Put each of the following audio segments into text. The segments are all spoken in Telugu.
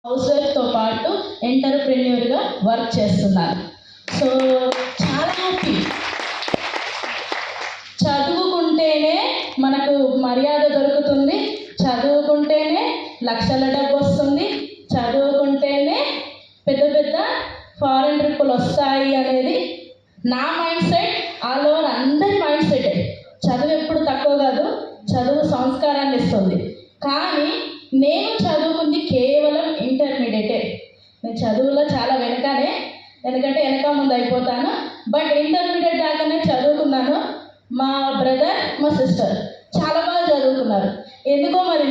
హౌస్ వైఫ్తో పాటు ఎంటర్ప్రెన్యూర్గా వర్క్ చేస్తున్నాను. సో చాలా హ్యాపీ. చదువుకుంటేనే మనకు మర్యాద దొరుకుతుంది, చదువుకుంటేనే లక్షల డబ్బు వస్తుంది, చదువుకుంటేనే పెద్ద పెద్ద ఫారెన్ ట్రిప్పులు వస్తాయి అనేది నా మైండ్ సెట్. ఆల్ ఓవర్ అందరి మైండ్ సెట్. చదువు ఎప్పుడు తక్కువ కాదు, చదువు సంస్కారాన్ని ఇస్తుంది. కానీ నేను చదువుకుంది కేవలం ఇంటర్మీడియటే. నేను చదువులో చాలా వెనక ముందు అయిపోతాను. బట్ ఇంటర్మీడియట్ దాకానే చదువుకున్నాను. మా బ్రదర్, మా సిస్టర్ చాలా బాగా చదువుకున్నారు. ఎందుకో మరి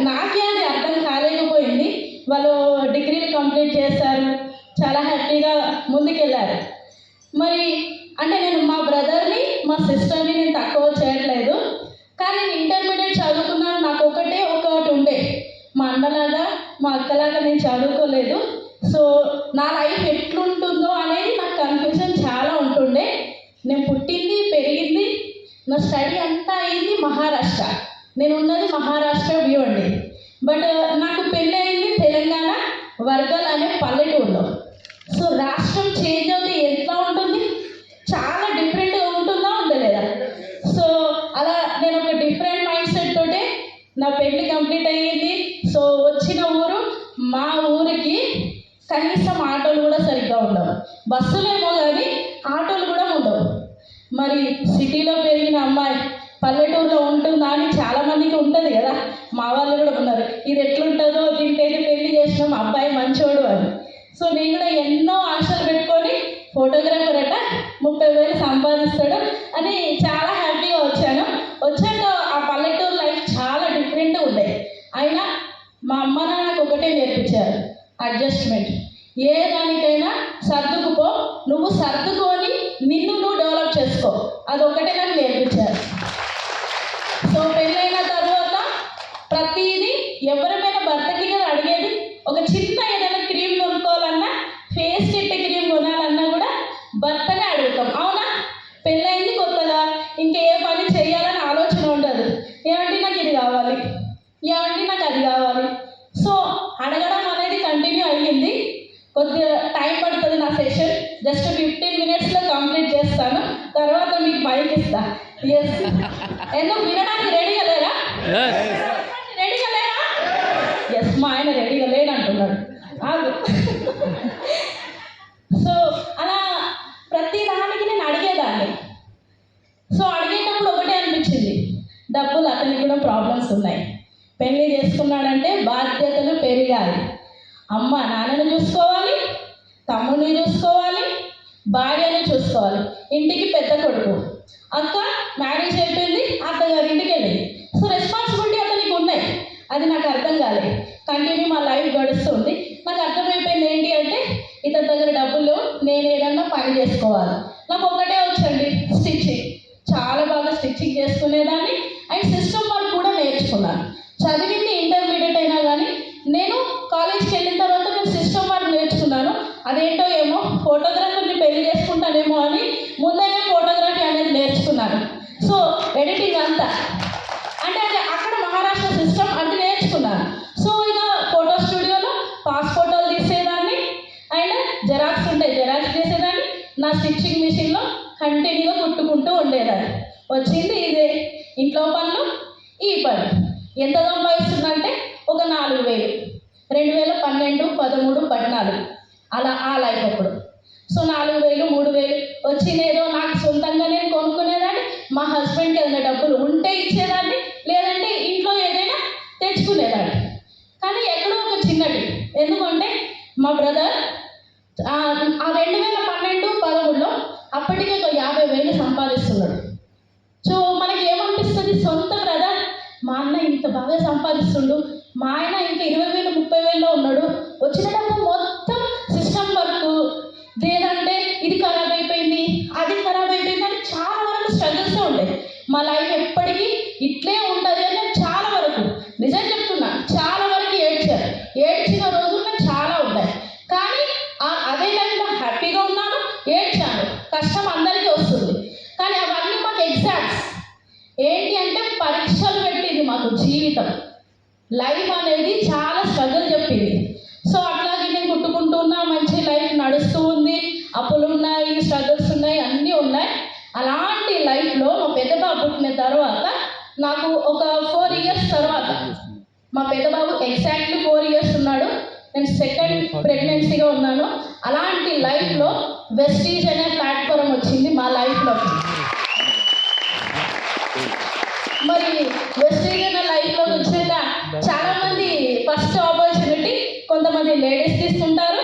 నాకే అది అర్థం కాలేకపోయింది. వాళ్ళు డిగ్రీలు కంప్లీట్ చేశారు, చాలా హ్యాపీగా ముందుకెళ్ళారు. మరి అంటే నేను మా బ్రదర్ని, మా సిస్టర్ని నేను తక్కువ చేయట్లేదు. కానీ నేను ఇంటర్మీడియట్ చదువుకున్నాను. నాకు ఒకటి ఉండే, మా అన్నలాగా మా అక్కలాగా నేను చదువుకోలేదు. సో నా లైఫ్ ఎట్లుంటుందో అనేది నాకు కన్ఫ్యూజన్ చాలా ఉంటుండే. నేను పుట్టింది, పెరిగింది, నా స్టడీ అంతా అయింది మహారాష్ట్ర. నేను ఉన్నది మహారాష్ట్ర వ్యూ అండి. బట్ నాకు పెళ్ళి అయింది తెలంగాణ వర్గల్ అనే పల్లెటూరులో. సో రాష్ట్రం చేంజ్ అవుతే ఎట్లా ఉంటుంది, చాలా డిఫరెంట్గా ఉంటుందా ఉండలేదా? సో అలా నేను ఒక డిఫరెంట్ మైండ్ సెట్ తోటే నా పెళ్ళి కంప్లీట్ అయ్యింది. సో వచ్చిన ఊరు, మా ఊరికి కనీసం ఆటోలు కూడా సరిగ్గా ఉండవు. బస్సులేమో కానీ ఆటోలు కూడా ఉండవు. మరి సిటీలో పెరిగిన అమ్మాయి పల్లెటూరులో ఉంటుందా అని చాలామందికి ఉంటుంది కదా. మా వాళ్ళు కూడా ఉన్నారు, ఇది ఎట్లుంటుందో, దీనికైతే పెళ్లి చేసినాం, అబ్బాయి మంచోడు అని. సో నేను కూడా ఎన్నో ఆశలు పెట్టుకొని ఫోటోగ్రాఫర్ అట 30,000 సంపాదిస్తాడు అని చాలా హ్యాపీగా వచ్చాక ఆ పల్లెటూరు లైఫ్ చాలా డిఫరెంట్గా ఉండేది. అయినా మా అమ్మ నాకు ఒకటే నేర్పించారు, అడ్జస్ట్మెంట్. ఏ దానికైనా సర్దుకుపో, నువ్వు సర్దుకొని నిన్ను నువ్వు డెవలప్ చేసుకో, అదొకటే నాకు నేర్పించారు. సో పెళ్ళైన తర్వాత ప్రతిదీ ఎవరిమైనా భర్తకి కదా అడిగేది. ఒక చిన్న ఏదైనా క్రీమ్ కొనుక్కోవాలన్నా, ఫేస్ కిట్ క్రీమ్ కొనాలన్నా కూడా భర్తనే అడుగుతాం, అవునా? పెళ్ళైంది కొత్తగా ఇంకే పని చేయాలని ఆలోచన ఉండదు. ఏమంటే నాకు ఇది కావాలి, ఏమంటే నాకు అది కావాలి. సో అడగడం అనేది కంటిన్యూ అయ్యింది. కొద్దిగా టైం పడుతుంది నా సెషన్. జస్ట్ 15 minutesలో కంప్లీట్ చేస్తాను. తర్వాత మీకు మైక్ ఇస్తా. ఎస్, ఎందుకు వినడానికి రెడీగా లేరా? రెడీగా లేరా? ఎస్, మా ఆయన రెడీగా లేడంటున్నాడు. సో అలా ప్రతి దానికి నేను అడిగేదాన్ని. సో అడిగేటప్పుడు ఒకటే అనిపించింది, డబ్బులు అతనికి కూడా ప్రాబ్లమ్స్ ఉన్నాయి. పెళ్లి చేసుకున్నాడంటే బాధ్యతలు పెరిగాలి. అమ్మ నాన్నని చూసుకోవాలి, తమ్ముడిని చూసుకోవాలి, భార్యని చూసుకోవాలి. ఇంటికి పెద్ద కొడుకు. అక్క మ్యారేజ్ అయిపోయింది, అత్తగారింటికి వెళ్ళింది. సో రెస్పాన్సిబిలిటీ అతనికి ఉన్నాయి. అది నాకు అర్థం కాలేదు. కంటిన్యూ మా లైఫ్ గడుస్తుంది. నాకు అర్థమైపోయింది ఏంటి అంటే, ఇతని దగ్గర డబ్బులు, నేను ఏదన్నా పని చేసుకోవాలి. నాకు ఒకటే వచ్చండి, స్టిచ్చింగ్. చాలా బాగా స్టిచ్చింగ్ చేసుకునేదాన్ని. అండ్ సిస్టమ్ వర్క్ కూడా నేర్చుకున్నాను. చదివింది ఇంటర్మీడియట్ అయినా కానీ నేను కాలేజ్కి వెళ్ళిన తర్వాత నేను సిస్టమ్ వర్క్ నేర్చుకున్నాను. అదేంటో ఏమో, ఫోటోగ్రాఫర్ని పెళ్లి చేసుకుంటానేమో అని ముందైనా ఫోటోగ్రఫీ అనేది నేర్చుకున్నాను. సో ఎడిటింగ్ అంతా అంటే అది అక్కడ మహారాష్ట్ర సిస్టమ్ అంటే నేర్చుకున్నాను. సో ఇక ఫోటో స్టూడియోలో పాస్ ఫోటోలు తీసేదాన్ని, అండ్ జెరాక్స్ ఉంటాయి, జెరాక్స్ చేసేదాన్ని. నా స్టిచ్చింగ్ మిషన్లో కంటిన్యూగా కుట్టుకుంటూ ఉండేదాన్ని. వచ్చింది ఇదే, ఇంట్లో పనులు, ఈ పని. ఎంత సంపాదిస్తుందంటే ఒక 4,000, 2012, 13, 14 అలా ఆ లైఫ్ అప్పుడు. సో 4,000, 3,000 వచ్చినేదో నాకు సొంతంగా నేను కొనుక్కునేదాన్ని. మా హస్బెండ్కి ఏదైనా డబ్బులు ఉంటే ఇచ్చేదాన్ని, లేదంటే ఇంట్లో ఏదైనా తెచ్చుకునేదాన్ని. కానీ ఎక్కడో ఒక చిన్నటి, ఎందుకంటే మా బ్రదర్ ఆ 2012, 13లో అప్పటికే ఒక 50,000 సంపాదిస్తున్నాడు. సో మనకి ఏమనిపిస్తుంది, సొంత బ్రదర్ మా అన్న ఇంత బాగా సంపాదిస్తుండు, మా ఆయన ఇంకా 20,000, 30,000లో ఉన్నాడు, వచ్చిన డబ్బు మొత్తం సిస్టమ్ వర్క్, లేదంటే ఇది ఖరాబ్ అయిపోయింది, అది ఖరాబ్ అయిపోయింది అని చాలా వరకు స్ట్రగుల్సే ఉండేది. మా లైఫ్ ఎప్పటికీ ఇట్లే ఉంటుంది అని చాలా వరకు, నిజం చెప్తున్నా, చాలా వరకు ఏడ్చిన రోజులు నాకు చాలా ఉన్నాయి. కానీ అదే లైఫ్లో హ్యాపీగా ఉన్నాను, ఏడ్చాను. కష్టం అందరికీ వస్తుంది, కానీ అవన్నీ మాకు ఎగ్జామ్స్ ఏంటి అంటే పరీక్షలు పెట్టింది మాకు జీవితం. లైఫ్ అనేది చాలా స్ట్రగుల్ చెప్పింది. పుట్టిన తర్వాత నాకు ఒక 4 years తర్వాత మా పెద్ద బాబు ఎగ్జాక్ట్లీ 4 years ఉన్నాడు. నేను సెకండ్ ప్రెగ్నెన్సీగా ఉన్నాను. అలాంటి లైఫ్లో వెస్టీజ్ అనే ప్లాట్ఫామ్ వచ్చింది మా లైఫ్లో. మరి వెస్టీజ్ అనే లైఫ్లో వచ్చాక చాలామంది ఫస్ట్ ఆపర్చునిటీ కొంతమంది లేడీస్ తీసుకుంటారు,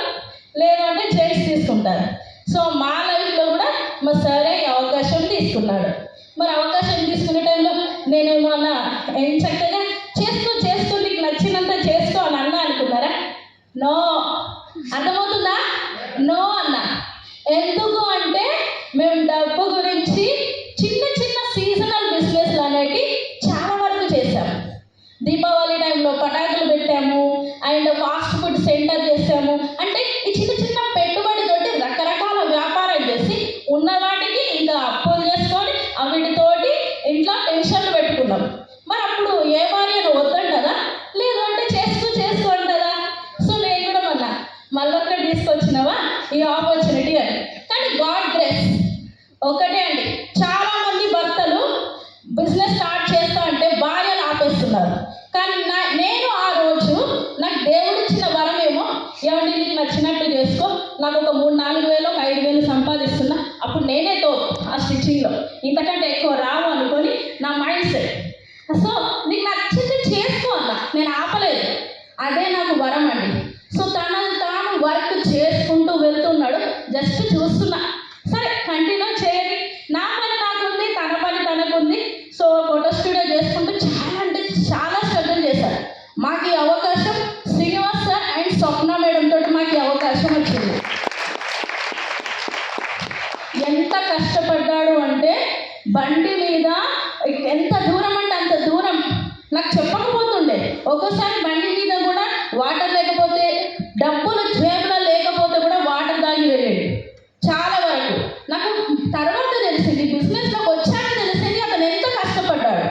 లేదంటే జెంట్స్ తీసుకుంటారు. సో మా లైఫ్లో కూడా మా సారే అవకాశం తీసుకున్నాడు. మరి అవకాశం తీసుకునే టైంలో నేనేమో అన్న ఏం చక్కగా చేస్తూ నీకు నచ్చినంత చేసుకో అని అన్నా అనుకున్నారా? నో. అర్థమవుతుందా? నో అన్న. ఎందుకు అంటే మేము డబ్బు గురించి చిన్న చిన్న సీజనల్ బిజినెస్లు అనేవి చాలా వరకు చేశాము. దీపావళి టైంలో పటాకులు పెట్టాము, అండ్ ఫాస్ట్ ఫుడ్ సెంటర్ చేసాము. అంటే ఈ చిన్న చిన్న పెట్టుబడితోటి రకరకాల వ్యాపారం చేసి ఉన్న వాటికి ఇంకా అప్పులు చేసుకొని వీటితోటి ఇంట్లో టెన్షన్లు పెట్టుకున్నాం. మరి అప్పుడు ఏ భార్య వద్దంటదా? లేదు అంటే చేసుకో అంటదా? సో నేను కూడా మళ్ళొక్కటి తీసుకొచ్చినావా ఈ ఆపర్చునిటీ అని. కానీ గాడ్ గ్రేస్ ఒకటే అండి, చాలా మంది భర్తలు బిజినెస్ స్టార్ట్ చేస్తా అంటే భార్యలు ఆపేస్తున్నారు. కానీ నేను ఆ రోజు నాకు దేవుడు ఇచ్చిన వరం ఏమో, ఏమంటే నీకు నచ్చినట్టు చేసుకో, నాకు ఒక 3-4 వేలు 5 వేలు సంపాదిస్తున్నా, అప్పుడు నేనే ఆ స్టిచ్చింగ్లో ఇంతకంటే ఎక్కువ రావు అనుకొని నా మైండ్ సెట్. సో నీకు నచ్చింది చేసుకో అన్న, నేను ఆపలేదు. అదే నాకు వరం అండి. సో తాను వర్క్ చేసుకుంటూ వెళ్తున్నాడు, జస్ట్ చూస్తున్నా. సరే కంటిన్యూ చేయాలి, నా పని నాకుంది, తన పని తనకుంది. సో ఫోటో స్టూడియో చేసుకుంటూ చాలా అంటే చాలా శ్రద్ధలు చేశారు. మాకు ఈ అవకాశం Srinivas sir and Swapna madam తోటి మాకు ఈ అవకాశం వచ్చింది. ఎంత కష్టపడ్డాడు అంటే బండి మీద ఎంత దూరం అంటే అంత దూరం నాకు చెప్పకపోతుండే. ఒక్కోసారి బండి మీద కూడా వాటర్ లేకపోతే, డబ్బులు జేబులో లేకపోతే కూడా వాటర్ తాగి వెళ్ళేది చాలా వరకు. నాకు తర్వాత తెలిసింది, బిజినెస్లోకి వచ్చాక తెలిసింది అతను ఎంత కష్టపడ్డాడు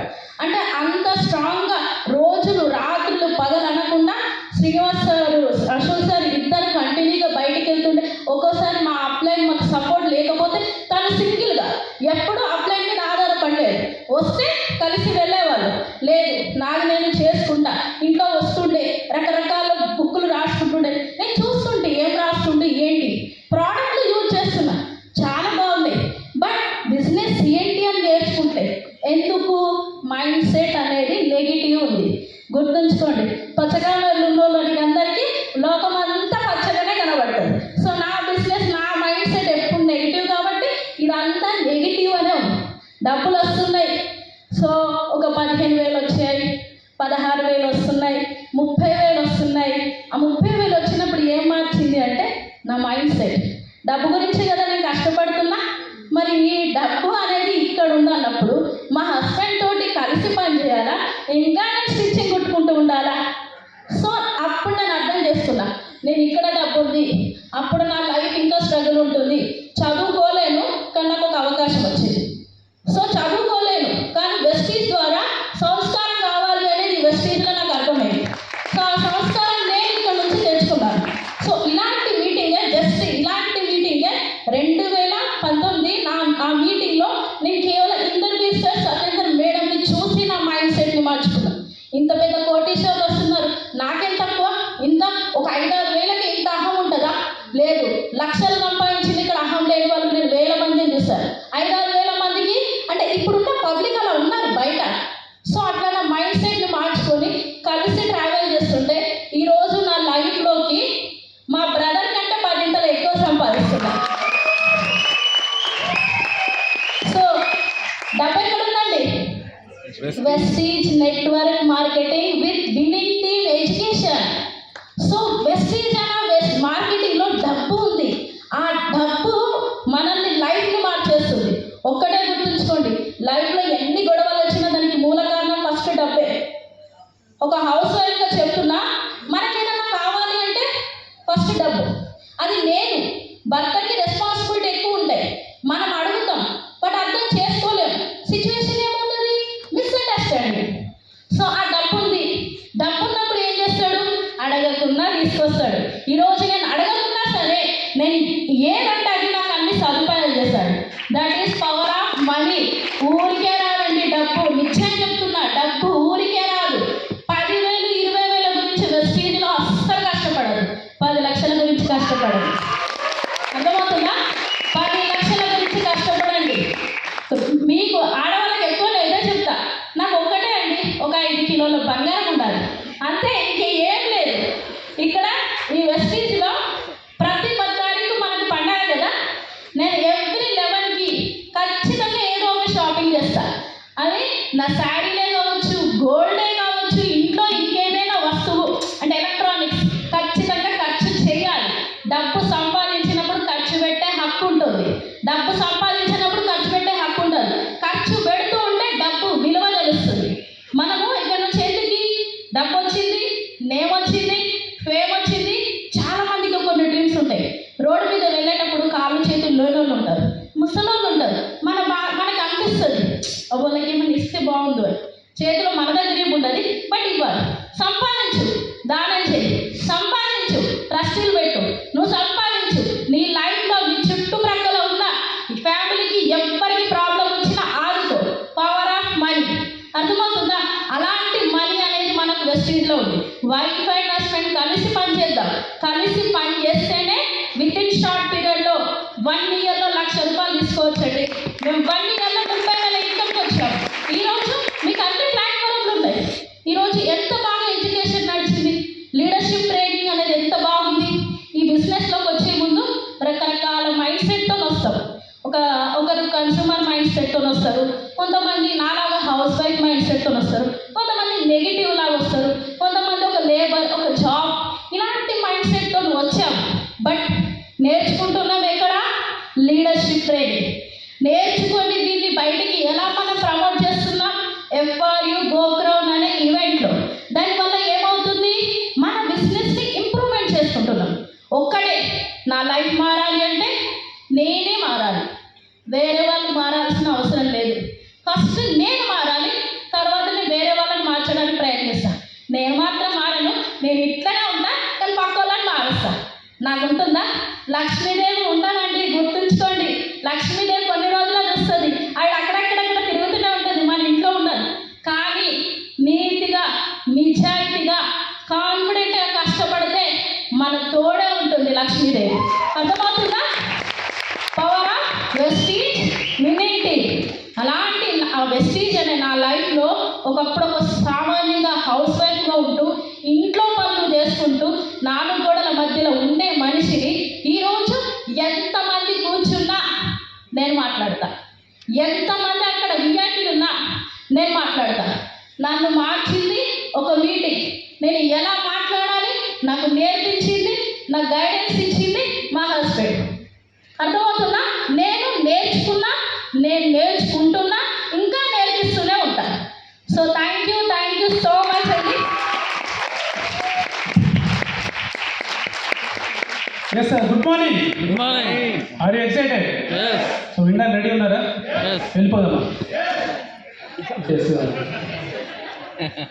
అంటే. అంత స్ట్రాంగ్గా రోజులు రాత్రులు పగలు అనకుండా శ్రీనివాస్ సార్ అశోక్ సార్ ఇద్దరు కంటిన్యూగా బయటికి వెళ్తుండే. ఒక్కోసారి మా అప్లైన్ మాకు సపోర్ట్ లేకపోతే తను సింగిల్గా ఎప్పుడూ అప్లైన్ మీద ఆధారపడలేదు. వస్తే కలిసి వెళ్ళేవాళ్ళు, లేదు నాది నేను చేసుకుంటా. ఇంట్లో వస్తుండే రకరకాల బుక్కులు రాసుకుంటుండే, నేను చూస్తుంటే ఏం రాస్తుంటే ఏంటి ప్రోడక్ట్లు యూజ్ చేస్తున్నా, చాలా బాగుంది. బట్ బిజినెస్ ఏంటి అని నేర్చుకుంటే ఎందుకు మైండ్ సెట్ అనేది నెగిటివ్ ఉంది. గుర్తుంచుకోండి, పచ్చగా ఉన్నోళ్ళకి అందరికీ లోకం అంతా పచ్చగానే కనబడుతుంది. సో నా బిజినెస్ నా మైండ్ సెట్ ఎప్పుడు నెగిటివ్ కాబట్టి ఇదంతా నెగిటివ్ అనే ఉంది. డబ్బులు వస్తున్నాయి, సో ఒక 15,000 వచ్చాయి, 16,000 వస్తున్నాయి, 30,000 వస్తున్నాయి. ఆ 30,000 వచ్చినప్పుడు ఏం మార్చింది అంటే నా మైండ్ సెట్. డబ్బు గురించి కదా నేను కష్టపడుతున్నా, మరి ఈ డబ్బు అనేది ఇక్కడ ఉందన్నప్పుడు మా హస్బెండ్ తోటి కలిసి పని చేయాలా, ఇంకా నేను స్టిచ్చింగ్ కుట్టుకుంటూ ఉండాలా. సో అప్పుడు నేను అర్థం చేసుకున్నా, నేను ఇక్కడ డబ్బు ఉంది, అప్పుడు నా లైఫ్ ఇంకా స్ట్రగుల్ ఉంటుంది. చదువుకోలేను కానీ నాకు ఒక అవకాశం వచ్చింది. సో చదువుకోలేను కానీ వెస్టీజ్ ద్వారా సంస్కారం కావాలి అనేది వెస్టీజ్లో నాకు అర్థమైంది. సో ఆ సంస్కారం నేను ఇక్కడ నుంచి తెచ్చుకున్నాను. సో ఇలాంటి మీటింగే, జస్ట్ ఇలాంటి మీటింగే 2019 ఆ మీటింగ్లో నేను కేవలం ఇంటర్వ్యూ సత్యేంద్ర మేడంని చూసి నా మైండ్ సెట్ని మార్చుకున్నాను. ఇంత పెద్ద కోటీశ్వర్లు వస్తున్నారు, నాకేం తక్కువ, ఇంత ఒక 5-6 వేలకి ఇంత అహం ఉంటుందా? లేదు. లక్షలు సంపాదించింది ఇక్కడ అహం లేని వాళ్ళు నేను 1000 మందిని చూశాను. 5-6 వేల మందికి అంటే ఇప్పుడున్న పబ్లిక్ అలా ఉన్నారు బయట. సో అట్లా నా మైండ్ సెట్ని మార్చుకొని కలిసి ట్రావెల్ చేస్తుంటే ఈరోజు నా లైఫ్లోకి మా బ్రదర్ కంటే 10 ఇంతలు ఎక్కువ సంపాదిస్తున్నాను. సో డబ్బు ఎక్కడ ఉందండి? Vestige network marketing with winning team education. So Vestige అనే మార్కెటింగ్లో డబ్బు ఉంది. ఆ డబ్బు మనల్ని లైఫ్ని మార్చేస్తుంది. ఒక్కటే గుర్తుంచుకోండి, లైఫ్లో ఎన్ని గొడవలు వచ్చినా దానికి మూల కారణం ఫస్ట్ డబ్బే. ఒక హౌస్ వైఫ్గా చెప్తున్నా, మనకేదన్నా కావాలి అంటే ఫస్ట్ డబ్బు. అది నేను భర్తకి రెస్పాన్సిబిలిటీ ఎక్కువ ఉంటాయి, మనం అడుగుతాం బట్ అర్థం చేసుకోలేము. సిచ్యువేషన్ ఏముంటుంది? మిస్అండర్స్టాండింగ్. సో ఆ డబ్బు ఉంది, డబ్బు ఉన్నప్పుడు ఏం చేస్తాడు? అడగకుండా తీసుకొస్తాడు. ఈరోజు నేను అడగకున్నా సరే నేను ఏదంటే అది నాకు అన్ని సదుపాయాలు చేశాడు. That is power of money. ఊరికే రాదండి డబ్బు. గురించి కష్టపడండి. అర్థమవుతుందా? 10 లక్షల గురించి కష్టపడండి. మీకు ఆడవాళ్ళకి ఎక్కువ లేదే చెప్తా. నాకు ఒక్కటే అండి, ఒక 5 కిలోల బంగారం ఉండాలి అంతే, ఇంకేం లేదు. ఇక్కడ ఈ వెస్టీజ్లో ప్రతి 10 తారీఖు మనకు పండగ కదా, నేను ఎవ్రీ 11కి ఖచ్చితంగా ఏదో ఒక షాపింగ్ చేస్తాను. అది నా శారీలే కావచ్చు, గోల్డే కావచ్చు, ఇంట్లో ఇంకేదైనా వస్తువు అంటే ఎలక్ట్రానిక్స్ ఖచ్చితంగా ఖర్చు చేయాలి. డబ్బు సంపాదించినప్పుడు ఖర్చు పెట్టే హక్కు ఉంటుంది. డబ్బు సంపాదించినప్పుడు ఖర్చు పెట్టే హక్కు ఉంటుంది. ఖర్చు పెడుతూ ఉంటే డబ్బు విలువ తెలుస్తుంది. మనము ఇక్కడ నుంచి ఎందుకు డబ్బు వచ్చింది, నేమ్ వచ్చింది, ఫేమ్ వచ్చింది. చాలా మందికి కొన్ని డ్రీమ్స్ ఉంటాయి. రోడ్డు మీద వెళ్ళేటప్పుడు కాళ్ళు చేతులు లేనోళ్ళు ఉంటారు, ముసలోళ్ళు ఉంటారు. మనకు అనిపిస్తుంది వాళ్ళకి ఏమైనా ఇస్తే బాగుండు అని. చేతిలో మన దగ్గర ఉండదు, బట్ ఇవ్వాలి. సంపాదించు, దానం చేయి, సంపాదించు, ట్రస్టులు పెట్టు, నువ్వు సంపాదించు. నీ లైఫ్లో నీ చుట్టుప్రక్కల ఉన్న ఫ్యామిలీకి ఎవ్వరికి ప్రాబ్లం వచ్చినా ఆదుకో. Power of money. అర్థమవుతుందా? అలాంటి మనీ అనేది మనకు వెస్టీజ్లో ఉంది. వైఫ్ అండ్ హస్బెండ్ కలిసి పని చేద్దాం. కలిసి పని చేస్తేనే విత్ ఇన్ షార్ట్ పీరియడ్లో 1 ఇయర్లో 1,00,000 రూపాయలు తీసుకోవచ్చండి. మేము 1 ఇయర్లో 30,000 ఇన్కమ్కి వచ్చాము. ఈరోజు మీకు అన్ని ప్లాట్ఫామ్లు ఉన్నాయి. ఈరోజు ఎంత బాగా ఎడ్యుకేషన్ నడిచింది, లీడర్షిప్ ట్రైనింగ్ అనేది ఎంత బాగుంది. ఈ బిజినెస్లోకి వచ్చే ముందు రకరకాల మైండ్ సెట్తో వస్తాం. ఒకరు కన్స్యూమర్ మైండ్ సెట్తో వస్తారు, కొంతమంది నాలాగా హౌస్ వైఫ్ మైండ్ సెట్తో వస్తారు, కొంతమంది నెగిటివ్ లాగా వస్తారు, కొంతమంది ఒక లేబర్, ఒక జాబ్, ఇలాంటి మైండ్ సెట్తో వచ్చాం. బట్ నేర్చుకుంటున్నాం ఎక్కడ? లీడర్షిప్ ట్రైనింగ్ నేర్చుకొని దీన్ని బయటికి ఎలా మనం ప్రమోట్ చేస్తున్నాం? FRU గోగ్రౌండ్ అనే ఈవెంట్లో. దానివల్ల ఏమవుతుంది? మన బిజినెస్ని ఇంప్రూవ్మెంట్ చేసుకుంటున్నాం. ఒక్కడే నా లైఫ్ మారాలి అంటే నేనే మారాలి, వేరే వాళ్ళు మారాల్సిన అవసరం లేదు. ఫస్ట్ నేను మారాలి, తర్వాతనే వేరే వాళ్ళని మార్చడానికి ప్రయత్నిస్తాను. నేను మాత్రం మారను, నేను ఇట్లనే ఉంటా, కానీ పక్క వాళ్ళని మారుస్తాను. నాకు ఉంటుందా? లక్ష్మీదేవి ఉండాలండి, గుర్తుంచుకోండి. లక్ష్మీదేవి కొన్ని రోజులు వస్తుంది, అది అక్కడక్కడక్కడ తిరుగుతూనే ఉంటుంది, మన ఇంట్లో ఉండదు. కానీ నీతిగా, నిజాయితీగా, కాన్ఫిడెంట్గా కష్టపడితే మన తోడే ఉంటుంది లక్ష్మీదేవి. అర్థమవుతుందా? Power of Vestige winning. అలాంటి ఆ వెస్టీజ్ అనే నా లైఫ్లో ఒకప్పుడు ఒక సామాన్యంగా హౌస్ వైఫ్గా ఉంటూ ఇంట్లో పనులు చేసుకుంటూ 4 గోడల మధ్యలో ఉండే మనిషిని ఈరోజు ఎంతమంది కూర్చున్నా నేను మాట్లాడతా, ఎంతమంది అక్కడ విఐపీలు ఉన్నా నేను మాట్లాడతా. నన్ను మార్చింది ఒక మీటింగ్. నేను ఎలా మాట్లాడాలి నాకు నేర్పించింది, నాకు గైడెన్స్ ఇచ్చింది మా హస్బెండ్. అర్థమవుతుందా? నేను నేర్చుకున్నా, నేను నేర్చుకుంటున్నా, ఇంకా నేర్పిస్తూనే ఉంటాను. So thank you so much అండి. Yes sir, good morning. Good morning. Are you excited? Yes. So winner ready ఉన్నారా? Yes. వెళ్ళిపోదామా? Yes sir.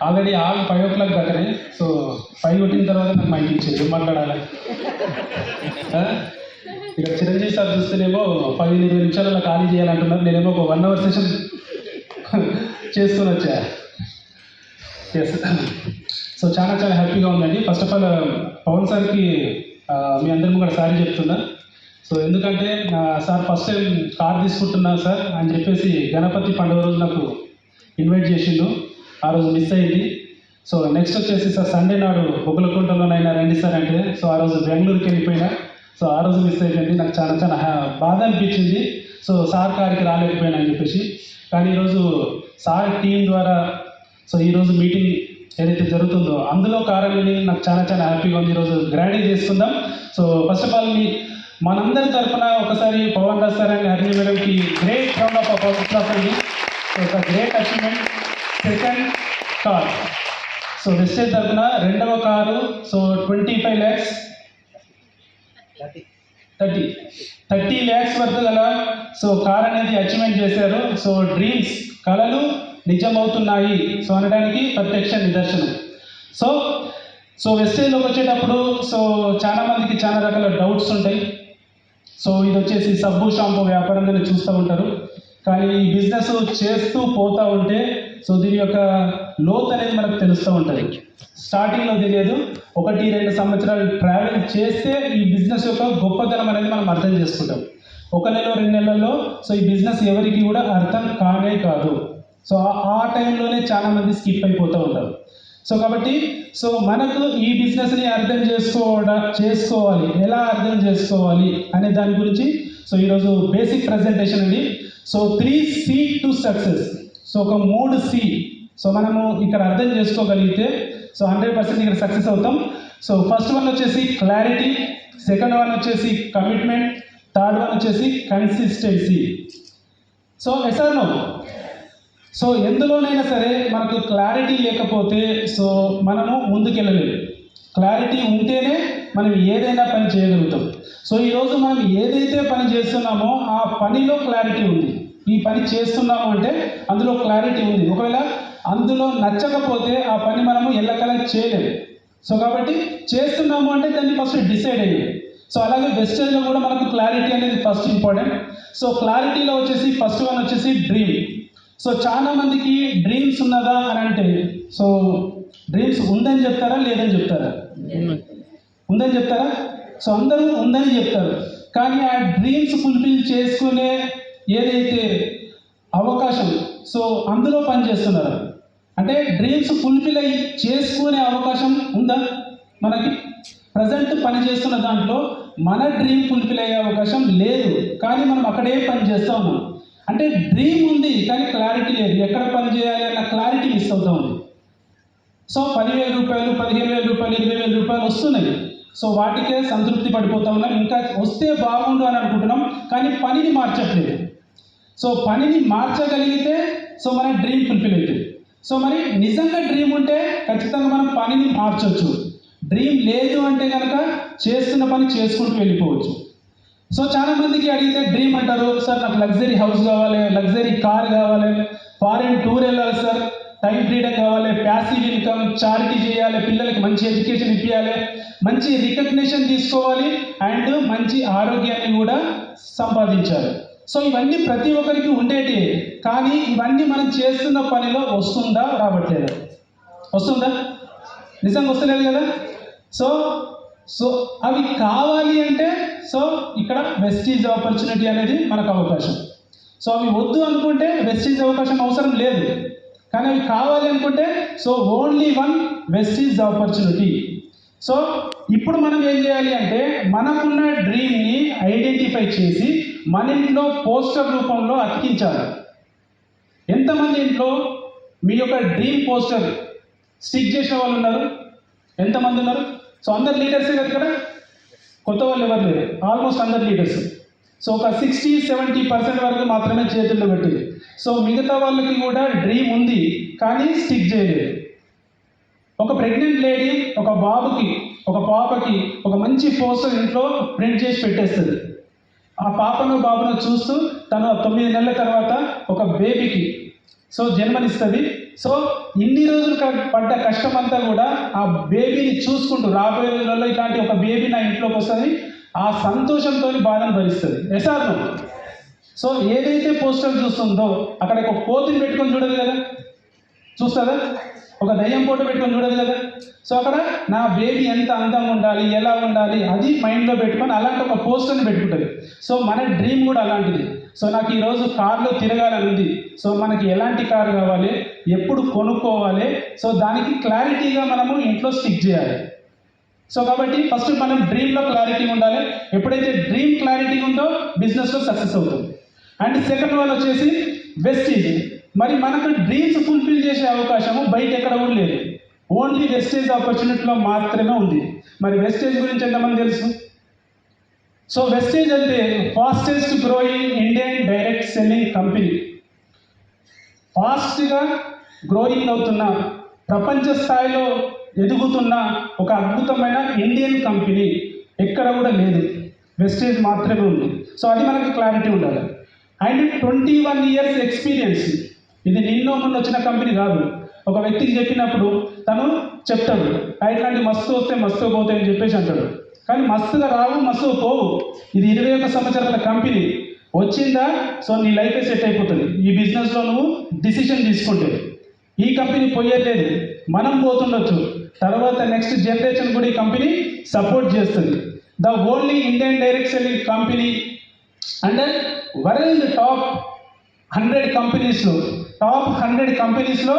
ఆల్రెడీ 5 o'clock దాకానే. సో 5 కొట్టిన తర్వాత నాకు మైక్ ఇచ్చేది, ఏం మాట్లాడాలి? ఇక చిరంజీవి సార్ చూస్తేనేమో 15-20 నిమిషాలలో ఖాళీ చేయాలంటున్నారు. నేనేమో ఒక 1 hour సెషన్ చేసుకొని వచ్చా. ఎస్. సో చాలా హ్యాపీగా ఉందండి. ఫస్ట్ ఆఫ్ ఆల్ పవన్ సార్కి మీ అందరం కూడా సారీ చెప్తున్నా. సో ఎందుకంటే సార్ ఫస్ట్ టైం కార్ తీసుకుంటున్నా సార్ అని చెప్పేసి గణపతి పండుగ రోజు నాకు ఇన్వైట్ చేసిండు. ఆ రోజు మిస్ అయింది. సో నెక్స్ట్ వచ్చేసి సార్ సండే నాడు బొగులకుంటలోనైనా రండి సార్ అంటే, సో ఆ రోజు బెంగళూరుకి వెళ్ళిపోయినా. సో ఆ రోజు మిస్ అయిపోయింది. నాకు చాలా బాధ అనిపించింది. సో సార్ కారికి రాలేకపోయాను అని చెప్పేసి. కానీ ఈరోజు సార్ టీం ద్వారా సో ఈరోజు మీటింగ్ ఏదైతే జరుగుతుందో అందులో కారణమని నాకు చాలా హ్యాపీగా ఉంది. ఈరోజు గ్రాండింగ్ చేసుకుందాం. సో ఫస్ట్ ఆఫ్ ఆల్ మనందరి తరఫున ఒకసారి పవన్ రాజ్ సార్ అండ్ హరిణి మేడంకి గ్రేట్ రౌండ్ ఆఫ్ అప్లాస్ అండి. సో ఒక great achievement. Second car, so Vestige తరఫున 2వ కారు. సో 25 lakhs 30 lakhs వరకు గల సో కార్ అనేది అచీవ్మెంట్ చేశారు. సో డ్రీమ్స్, కళలు నిజమవుతున్నాయి సో అనడానికి ప్రత్యక్ష నిదర్శనం. సో వెస్టేజ్లోకి వచ్చేటప్పుడు సో చాలా మందికి చాలా రకాల డౌట్స్ ఉంటాయి. సో ఇది వచ్చేసి సబ్బు షాంపూ వ్యాపారంగానే చూస్తూ ఉంటారు. కానీ ఈ బిజినెస్ చేస్తూ పోతూ ఉంటే సో దీని యొక్క లోతు అనేది మనకు తెలుస్తూ ఉంటుంది. స్టార్టింగ్లో తెలియదు, 1-2 సంవత్సరాలు ట్రావెల్ చేస్తే ఈ బిజినెస్ యొక్క గొప్పతనం అనేది మనం అర్థం చేసుకుంటాం. 1 నెల 2 నెలల్లో సో ఈ బిజినెస్ ఎవరికి కూడా అర్థం కానే కాదు. సో ఆ టైంలోనే చాలామంది స్కిప్ అయిపోతూ ఉంటారు. సో కాబట్టి సో మనకు ఈ బిజినెస్ని అర్థం చేసుకోవాలి, ఎలా అర్థం చేసుకోవాలి అనే దాని గురించి సో ఈరోజు బేసిక్ ప్రజెంటేషన్ అండి. So 3C to success. So ఒక 3C సో మనము ఇక్కడ అర్థం చేసుకోగలిగితే సో 100% ఇక్కడ సక్సెస్ అవుతాం. సో ఫస్ట్ వన్ వచ్చేసి క్లారిటీ, సెకండ్ వన్ వచ్చేసి కమిట్మెంట్, థర్డ్ వన్ వచ్చేసి కన్సిస్టెన్సీ. సో ఎస్ఆర్నో సో ఎందులోనైనా సరే మనకు క్లారిటీ లేకపోతే సో మనము ముందుకెళ్ళలేము. క్లారిటీ ఉంటేనే మనం ఏదైనా పని చేయగలుగుతాం. సో ఈరోజు మనం ఏదైతే పని చేస్తున్నామో ఆ పనిలో క్లారిటీ ఉంది. ఈ పని చేస్తున్నాము అంటే అందులో క్లారిటీ ఉంది. ఒకవేళ అందులో నచ్చకపోతే ఆ పని మనము ఎల్లకలా చేయలేము. సో కాబట్టి చేస్తున్నాము అంటే దాన్ని ఫస్ట్ డిసైడ్ అయ్యేది. సో అలాగే వెస్టేజ్లో కూడా మనకు క్లారిటీ అనేది ఫస్ట్ ఇంపార్టెంట్. సో క్లారిటీలో వచ్చేసి ఫస్ట్ వన్ వచ్చేసి డ్రీమ్. సో చాలా మందికి డ్రీమ్స్ ఉన్నదా అని అంటే సో డ్రీమ్స్ ఉందని చెప్తారా లేదని చెప్తారా? ఉందని చెప్తారా? సో అందరూ ఉందని చెప్తారు. కానీ ఆ డ్రీమ్స్ ఫుల్ఫిల్ చేసుకునే ఏదైతే అవకాశం సో అందులో పని చేస్తున్నారు అంటే డ్రీమ్స్ ఫుల్ఫిల్ అయ్యి చేసుకునే అవకాశం ఉందా మనకి? ప్రజెంట్ పని చేస్తున్న దాంట్లో మన డ్రీమ్ ఫుల్ఫిల్ అయ్యే అవకాశం లేదు. కానీ మనం అక్కడే పని చేస్తూ ఉన్నాం. అంటే డ్రీమ్ ఉంది కానీ క్లారిటీ లేదు. ఎక్కడ పని చేయాలి అన్న క్లారిటీ మిస్ అవుతూ ఉంది. సో 10,000 రూపాయలు, 15,000 రూపాయలు, 20,000 రూపాయలు వస్తున్నాయి. సో వాటికే సంతృప్తి పడిపోతూ ఉన్నాం. ఇంకా వస్తే బాగుండు అని అనుకుంటున్నాం కానీ పనిని మార్చట్లేదు. సో పనిని మార్చగలిగితే సో మన డ్రీమ్ ఫుల్ఫిల్ అవుతుంది. సో మరి నిజంగా డ్రీమ్ ఉంటే ఖచ్చితంగా మనం పనిని మార్చవచ్చు. డ్రీమ్ లేదు అంటే కనుక చేస్తున్న పని చేసుకుంటూ వెళ్ళిపోవచ్చు. సో చాలా మందికి అడిగితే డ్రీమ్ అంటారు, సార్ నాకు లగ్జరీ హౌస్ కావాలి, లగ్జరీ కార్ కావాలి, ఫారెన్ టూర్ వెళ్ళాలి సార్, టైం ఫ్రీడమ్ కావాలి, ప్యాసివ్ ఇన్కమ్, చారిటీ చేయాలి, పిల్లలకి మంచి ఎడ్యుకేషన్ ఇప్పించాలి, మంచి రికగ్నిషన్ తీసుకోవాలి అండ్ మంచి ఆరోగ్యాన్ని కూడా సంపాదించాలి. సో ఇవన్నీ ప్రతి ఒక్కరికి ఉండేటి. కానీ ఇవన్నీ మనం చేస్తున్న పనిలో వస్తుందా రావట్లేదా? వస్తుందా? నిజంగా వస్తలేదు కదా. సో సో అవి కావాలి అంటే సో ఇక్కడ వెస్టీజ్ ఆపర్చునిటీ అనేది మనకు అవకాశం. సో అవి వద్దు అనుకుంటే వెస్టీజ్ అవకాశం అవసరం లేదు. కానీ అవి కావాలి అనుకుంటే so only one Vestige opportunity. So ఇప్పుడు మనం ఏం చేయాలి అంటే మనకున్న డ్రీమ్ని ఐడెంటిఫై చేసి మన ఇంట్లో పోస్టర్ రూపంలో అతికించాలి. ఎంతమంది ఇంట్లో మీ యొక్క డ్రీమ్ పోస్టర్ స్టిక్ చేసిన వాళ్ళు ఉన్నారు? ఎంతమంది ఉన్నారు? సో అందరు లీడర్సే కదా ఇక్కడ, కొత్త వాళ్ళు ఎవరు లేరు, ఆల్మోస్ట్ అందరు లీడర్స్. సో ఒక 60-70% వరకు మాత్రమే చేతుల్లో పెట్టింది. సో మిగతా వాళ్ళకి కూడా డ్రీమ్ ఉంది కానీ స్టిక్ చేయలేదు. ఒక ప్రెగ్నెంట్ లేడీ ఒక బాబుకి ఒక పాపకి ఒక మంచి పోస్టర్ ఇంట్లో ప్రింట్ చేసి పెట్టేస్తుంది. ఆ పాపను బాబును చూస్తూ తను 9 నెలల తర్వాత ఒక బేబీకి సో జన్మనిస్తుంది. సో ఇన్ని రోజులు పడ్డ కష్టం అంతా కూడా ఆ బేబీని చూసుకుంటూ రాబోయే రోజులలో ఇలాంటి ఒక బేబీ నా ఇంట్లోకి వస్తుంది, ఆ సంతోషంతో బాధను భరిస్తుంది. ఎసార్ను సో ఏదైతే పోస్టర్ చూస్తుందో అక్కడ ఒక కోతిని పెట్టుకొని చూడదు కదా, చూస్తుందా? ఒక దయ్యం ఫోటో పెట్టుకొని చూడదు కదా. సో అక్కడ నా బేబీ ఎంత అందంగా ఉండాలి, ఎలా ఉండాలి అది మైండ్లో పెట్టుకొని అలాంటి ఒక పోస్టర్ని పెట్టుకుంటుంది. సో మన డ్రీమ్ కూడా అలాంటిది. సో నాకు ఈరోజు కార్లో తిరగాలని ఉంది. సో మనకి ఎలాంటి కారు కావాలి, ఎప్పుడు కొనుక్కోవాలి, సో దానికి క్లారిటీగా మనము ఇంట్లో స్టిక్ చేయాలి. సో కాబట్టి ఫస్ట్ మనం డ్రీమ్లో క్లారిటీ ఉండాలి. ఎప్పుడైతే డ్రీమ్ క్లారిటీ ఉందో బిజినెస్లో సక్సెస్ అవుతుంది. అండ్ సెకండ్ వన్ వచ్చేసి వెస్టేజ్. మరి మనకు డ్రీమ్స్ ఫుల్ఫిల్ చేసే అవకాశము బయట ఎక్కడ కూడా లేదు, ఓన్లీ వెస్టేజ్ ఆపర్చునిటీలో మాత్రమే ఉంది. మరి వెస్టేజ్ గురించి ఎంతమంది తెలుసు? సో వెస్టేజ్ అంటే fastest growing Indian direct selling company. ఫాస్ట్గా గ్రోయింగ్ అవుతున్న, ప్రపంచ స్థాయిలో ఎదుగుతున్న ఒక అద్భుతమైన ఇండియన్ కంపెనీ ఎక్కడ కూడా లేదు, వెస్టేజ్ మాత్రమే ఉంది. సో అది మనకి క్లారిటీ ఉండాలి. And 21 years experience. ఇది నిన్నో మొన్న వచ్చిన కంపెనీ కాదు. ఒక వ్యక్తికి చెప్పినప్పుడు తను చెప్తాడు, ఇట్లాంటి మస్తు వస్తే మస్తు పోతాయి అని చెప్పేసి అంటాడు. కానీ మస్తుగా రావు, మస్తుగా పోవు. ఇది 21 సంవత్సరాల కంపెనీ. వచ్చిందా సో నీ లైఫే సెట్ అయిపోతుంది. ఈ బిజినెస్లో నువ్వు డిసిషన్ తీసుకుంటే ఈ కంపెనీ పోయేది లేదు, మనం పోతుండొచ్చు తర్వాత నెక్స్ట్ జనరేషన్ కూడా ఈ కంపెనీ సపోర్ట్ చేస్తుంది. The only Indian direct selling company and world top 100 కంపెనీస్లో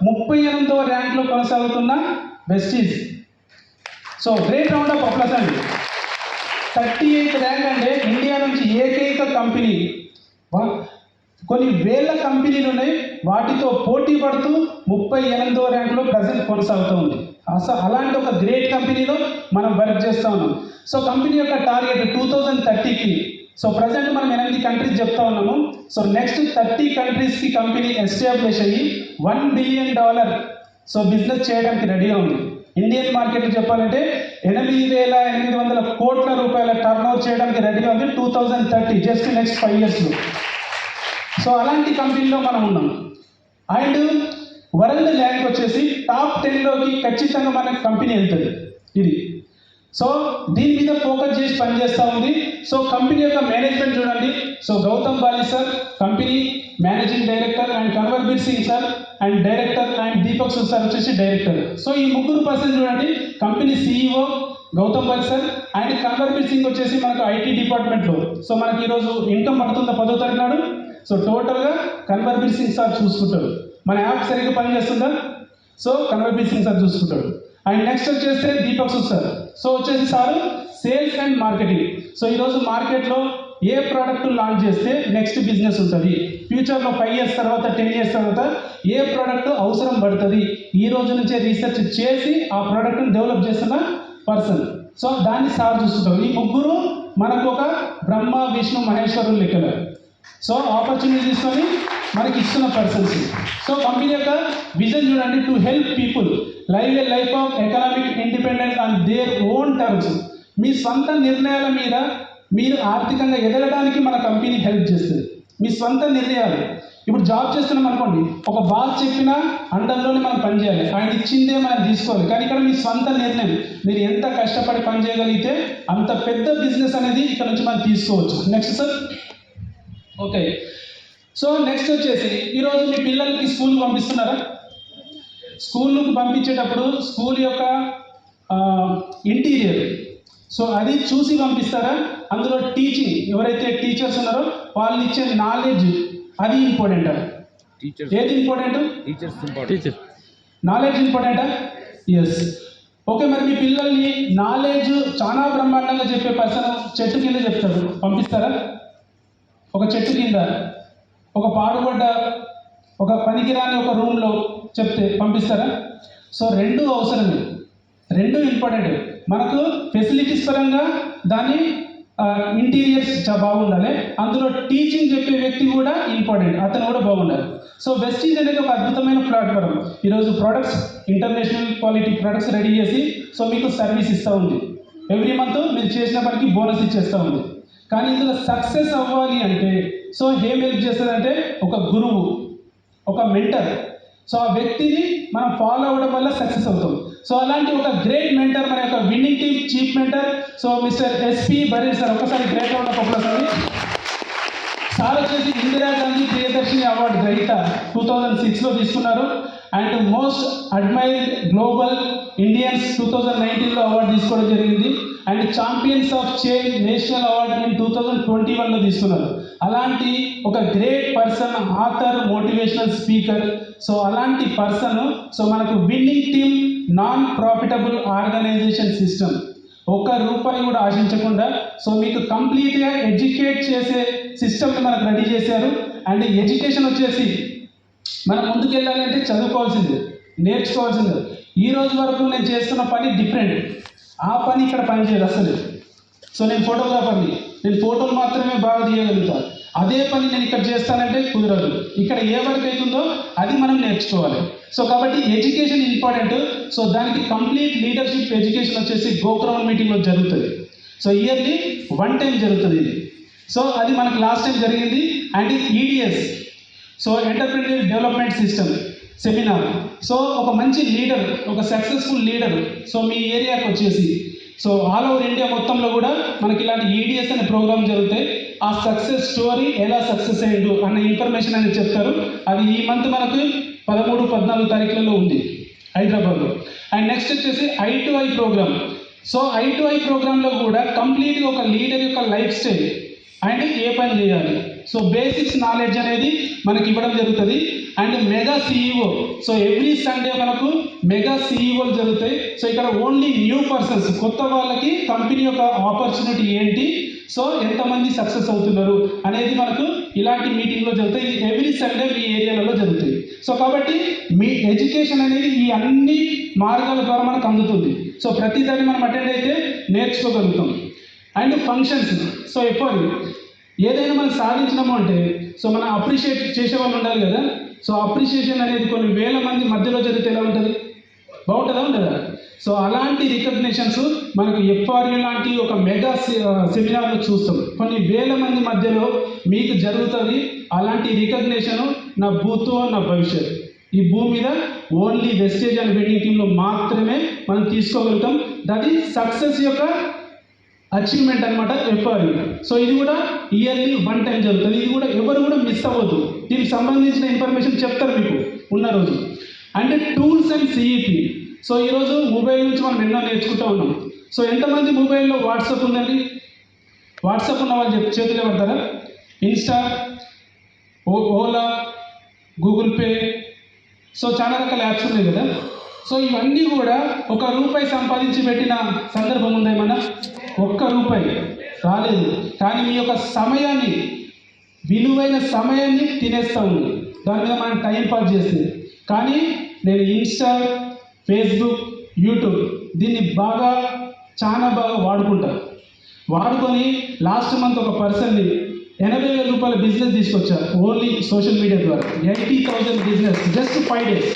38వ ర్యాంక్లో కొనసాగుతున్న Vestige. So great round of applause అండి. 38th ర్యాంక్ అంటే ఇండియా నుంచి ఏకైక కంపెనీ. కొన్ని వేల కంపెనీలు ఉన్నాయి, వాటితో పోటీ పడుతూ 38వ ర్యాంక్లో ప్రజెంట్ కొనసాగుతూ ఉంది. అలాంటి ఒక గ్రేట్ కంపెనీలో మనం వర్క్ చేస్తూ ఉన్నాం. సో కంపెనీ యొక్క టార్గెట్ 2030కి. సో ప్రజెంట్ మనం 8 కంట్రీస్ చెప్తా ఉన్నాము. సో నెక్స్ట్ 30 కంట్రీస్కి కంపెనీ ఎస్టాబ్లిష్ అయ్యి $1 బిలియన్ సో బిజినెస్ చేయడానికి రెడీగా ఉంది. ఇండియన్ మార్కెట్ చెప్పాలంటే 8,800 కోట్ల రూపాయల టర్న్ ఓవర్ చేయడానికి రెడీగా ఉంది 2030, జస్ట్ నెక్స్ట్ 5 yearsలో. సో అలాంటి కంపెనీలో మనం ఉన్నాం. అండ్ వరల్డ్ ర్యాంక్ వచ్చేసి టాప్ 10లోకి ఖచ్చితంగా మన కంపెనీ వెళ్తుంది ఇది. సో దీని మీద ఫోకస్ చేసి పనిచేస్తూ ఉంది. సో కంపెనీ యొక్క మేనేజ్మెంట్ చూడండి. So Gautam Bali sir company managing director, and Kanwarbir Singh sir and director, and Deepak Sood sir వచ్చేసి డైరెక్టర్. సో ఈ ముగ్గురు పర్సన్ చూడండి. Company CEO Gautam Bali sir, and Kanwarbir Singh వచ్చేసి మనకు IT డిపార్ట్మెంట్లో. సో మనకి ఈరోజు ఇన్కమ్ పడుతుందా 10వ తారీఖు నాడు. సో టోటల్గా కన్వర్బీర్ సింగ్ సార్ చూసుకుంటాడు. మన యాప్ సరిగ్గా పనిచేస్తుందా, సో కన్వర్బీర్ సింగ్ సార్ చూసుకుంటాడు. అండ్ నెక్స్ట్ వచ్చేస్తే దీపక్ సూద్ సార్. సో వచ్చేసి sir sales and marketing. So ఈరోజు మార్కెట్లో ఏ ప్రోడక్ట్ లాంచ్ చేస్తే నెక్స్ట్ బిజినెస్ ఉంటుంది, ఫ్యూచర్లో 5 years తర్వాత 10 years తర్వాత ఏ ప్రోడక్ట్ అవసరం పడుతుంది, ఈ రోజు నుంచే రీసెర్చ్ చేసి ఆ ప్రోడక్ట్ని డెవలప్ చేస్తున్న పర్సన్. సో దాన్ని సార్ చూస్తుంటారు. ఈ ముగ్గురు మనకు ఒక బ్రహ్మ విష్ణు మహేశ్వరులు లెక్కలు. సో ఆపర్చునిటీ తీసుకొని మనకి ఇస్తున్న పర్సన్స్. సో కంపెనీ యొక్క విజన్ చూడండి. To help people live a life of economic independence on their own terms. మీ సొంత నిర్ణయాల మీద మీరు ఆర్థికంగా ఎదగడానికి మన కంపెనీ హెల్ప్ చేస్తుంది. మీ సొంత నిర్ణయాలు. ఇప్పుడు జాబ్ చేస్తున్నాం అనుకోండి, ఒక బాస్ చెప్పినా అండర్లోనే మనం పనిచేయాలి, ఆయన ఇచ్చిందే మనం తీసుకోవాలి. కానీ ఇక్కడ మీ సొంత నిర్ణయం, మీరు ఎంత కష్టపడి పని చేయగలిగితే అంత పెద్ద బిజినెస్ అనేది ఇక్కడ నుంచి మనం తీసుకోవచ్చు. Next sir. Okay, so next వచ్చేసి ఈరోజు మీ పిల్లలకి స్కూల్కి పంపిస్తున్నారా? స్కూల్కి పంపించేటప్పుడు స్కూల్ యొక్క ఇంటీరియర్, సో అది చూసి పంపిస్తారా? అందులో టీచింగ్, ఎవరైతే టీచర్స్ ఉన్నారో వాళ్ళు ఇచ్చే నాలెడ్జ్, అది ఇంపార్టెంటా? ఏది ఇంపార్టెంట్? టీచర్ నాలెడ్జ్ ఇంపార్టెంటా? ఎస్. ఓకే, మరి మీ పిల్లల్ని నాలెడ్జ్ చాలా బ్రహ్మాండంగా చెప్పే పర్సన్ చెట్టు కింద చెప్తాడు, పంపిస్తారా? ఒక చెట్టు కింద, ఒక పాడుబడ్డ, ఒక పనికిరాని ఒక రూమ్లో చెప్తే పంపిస్తారా? సో రెండు అవసరమే, రెండు ఇంపార్టెంట్. మనకు ఫెసిలిటీస్ పరంగా దాని ఇంటీరియర్స్ బాగుండాలి, అందులో టీచింగ్ చెప్పే వ్యక్తి కూడా ఇంపార్టెంట్, అతను కూడా బాగుండాలి. సో వెస్టీజ్ అనేది ఒక అద్భుతమైన ప్లాట్ఫామ్. ఈరోజు products, international quality products ready చేసి సో మీకు సర్వీస్ ఇస్తూ ఉంది. ఎవ్రీ మంత్ మీరు చేసిన పనికి బోనస్ ఇచ్చేస్తూ ఉంది. కానీ ఇందులో సక్సెస్ అవ్వాలి అంటే సో ఏం హెల్ప్ చేస్తుందంటే ఒక గురువు, ఒక మెంటర్. సో ఆ వ్యక్తిని మనం ఫాలో అవ్వడం వల్ల సక్సెస్ అవుతాం. సో అలాంటి ఒక గ్రేట్ మెంటర్ మన యొక్క winning team chief mentor so mister SP బరీర్ sir. ఒకసారి గ్రేట్ రౌండ్ ఆఫ్ అప్లాస్ అండి. సార్ వచ్చేసి ఇందిరాగాంధీ ప్రియదర్శిని అవార్డు గ్రహీత 2006లో తీసుకున్నారు. And most admired global Indians 2019లో award తీసుకోవడం జరిగింది. And champions of change national award in 2021లో తీసుకున్నారు. అలాంటి ఒక great person, author, motivational speaker. So అలాంటి పర్సన్ సో మనకు winning team non profitable organisation system, ₹1 కూడా ఆశించకుండా సో మీకు కంప్లీట్గా ఎడ్యుకేట్ చేసే సిస్టమ్ని మనకు రెడీ చేశారు. అండ్ ఎడ్యుకేషన్ వచ్చేసి మనం ముందుకు వెళ్ళాలంటే చదువుకోవాల్సిందే, నేర్చుకోవాల్సిందే. ఈ రోజు వరకు నేను చేస్తున్న పని డిఫరెంట్, ఆ పని ఇక్కడ పని చేయదు అసలు. సో నేను ఫోటోగ్రాఫర్ని, నేను ఫోటోలు మాత్రమే బాగా తీయగలుగుతాను. అదే పని నేను ఇక్కడ చేస్తానంటే కుదరదు. ఇక్కడ ఏ వర్క్ అవుతుందో అది మనం నేర్చుకోవాలి. సో కాబట్టి ఎడ్యుకేషన్ ఇంపార్టెంట్. సో దానికి కంప్లీట్ లీడర్షిప్ ఎడ్యుకేషన్ వచ్చేసి గోగ్రౌండ్ మీటింగ్లో జరుగుతుంది. సో ఇయర్లీ 1 time జరుగుతుంది ఇది. సో అది మనకు లాస్ట్ టైం జరిగింది. And EDS so entrepreneur development system seminar. So ఒక మంచి లీడర్, ఒక సక్సెస్ఫుల్ లీడర్ సో మీ ఏరియాకి వచ్చేసి సో ఆల్ ఓవర్ ఇండియా మొత్తంలో కూడా మనకి ఇలాంటి EDS అనే ప్రోగ్రామ్ జరుగుతాయి. ఆ సక్సెస్ స్టోరీ ఎలా సక్సెస్ అయ్యిండు అన్న ఇన్ఫర్మేషన్ అనేది చెప్తారు. అది ఈ మంత్ మనకు 13, 14 తారీఖులలో ఉంది హైదరాబాద్లో. అండ్ నెక్స్ట్ వచ్చేసి I2I ప్రోగ్రామ్. సో I2I ప్రోగ్రాంలో కూడా కంప్లీట్గా ఒక లీడర్ యొక్క లైఫ్ స్టైల్ అండ్ ఏ పని చేయాలి, సో బేసిక్స్ నాలెడ్జ్ అనేది మనకి ఇవ్వడం జరుగుతుంది. And mega CEO, so every Sunday మనకు మెగా CEOలు జరుగుతాయి. సో ఇక్కడ ఓన్లీ న్యూ పర్సన్స్, కొత్త వాళ్ళకి కంపెనీ యొక్క ఆపర్చునిటీ ఏంటి, సో ఎంతమంది సక్సెస్ అవుతున్నారు అనేది మనకు ఇలాంటి మీటింగ్లో జరుగుతాయి. ఇది ఎవ్రీ సండే మీ ఏరియాలలో జరుగుతాయి. సో కాబట్టి మీ ఎడ్యుకేషన్ అనేది ఈ అన్ని మార్గాల ద్వారా మనకు అందుతుంది. సో ప్రతిదాన్ని మనం అటెండ్ అయితే నేర్చుకోగలుగుతాం. అండ్ ఫంక్షన్స్, సో ఎప్పుడు ఏదైనా మనం సాధించినాము అంటే సో మనం అప్రిషియేట్ చేసే వాళ్ళు ఉండాలి కదా. సో అప్రిషియేషన్ అనేది కొన్ని వేల మంది మధ్యలో జరిగితే ఎలా ఉంటుంది, బాగుంటుందా ఉండదా? సో అలాంటి రికగ్నిషన్స్ మనకు FRU లాంటి ఒక మెగా సెమినార్లో చూస్తాం. కొన్ని వేల మంది మధ్యలో మీకు జరుగుతుంది అలాంటి రికగ్నిషన్. నా భూతో నా భవిష్యత్, ఈ భూమి మీద ఓన్లీ వెస్టేజ్ అండ్ వెడ్డింగ్ టీంలో మాత్రమే మనం తీసుకోగలుగుతాం. అది సక్సెస్ యొక్క అచీవ్మెంట్ అనమాట FRU. సో ఇది కూడా ఇయర్లీ 1 టైం జరుగుతుంది. ఇది కూడా ఎవరు కూడా మిస్ అవ్వద్దు. దీనికి సంబంధించిన ఇన్ఫర్మేషన్ చెప్తారు మీకు ఉన్న రోజు. అంటే టూల్స్ అండ్ CEP. సో ఈరోజు మొబైల్ నుంచి మనం ఎన్నో నేర్చుకుంటూ ఉన్నాం. సో ఎంతమంది మొబైల్లో వాట్సాప్ ఉందండి? వాట్సాప్ ఉన్న వాళ్ళు చేతులే పడతారా? Insta, Ola, Google pay, so చాలా రకాల యాప్స్ ఉన్నాయి కదా. సో ఇవన్నీ కూడా ₹1 సంపాదించి పెట్టిన సందర్భం ఉందా ఏమన్నా? ₹1 రాలేదు. కానీ మీ యొక్క సమయాన్ని, విలువైన సమయాన్ని తినేస్తూ ఉంది. దాని మీద మనం టైం పాస్ చేస్తుంది. కానీ నేను ఇన్స్టా, ఫేస్బుక్, యూట్యూబ్ దీన్ని చాలా బాగా వాడుకొని లాస్ట్ మంత్ ఒక పర్సన్ని ₹80,000 బిజినెస్ తీసుకొచ్చా. ఓన్లీ సోషల్ మీడియా ద్వారా 80,000 బిజినెస్, జస్ట్ 5 days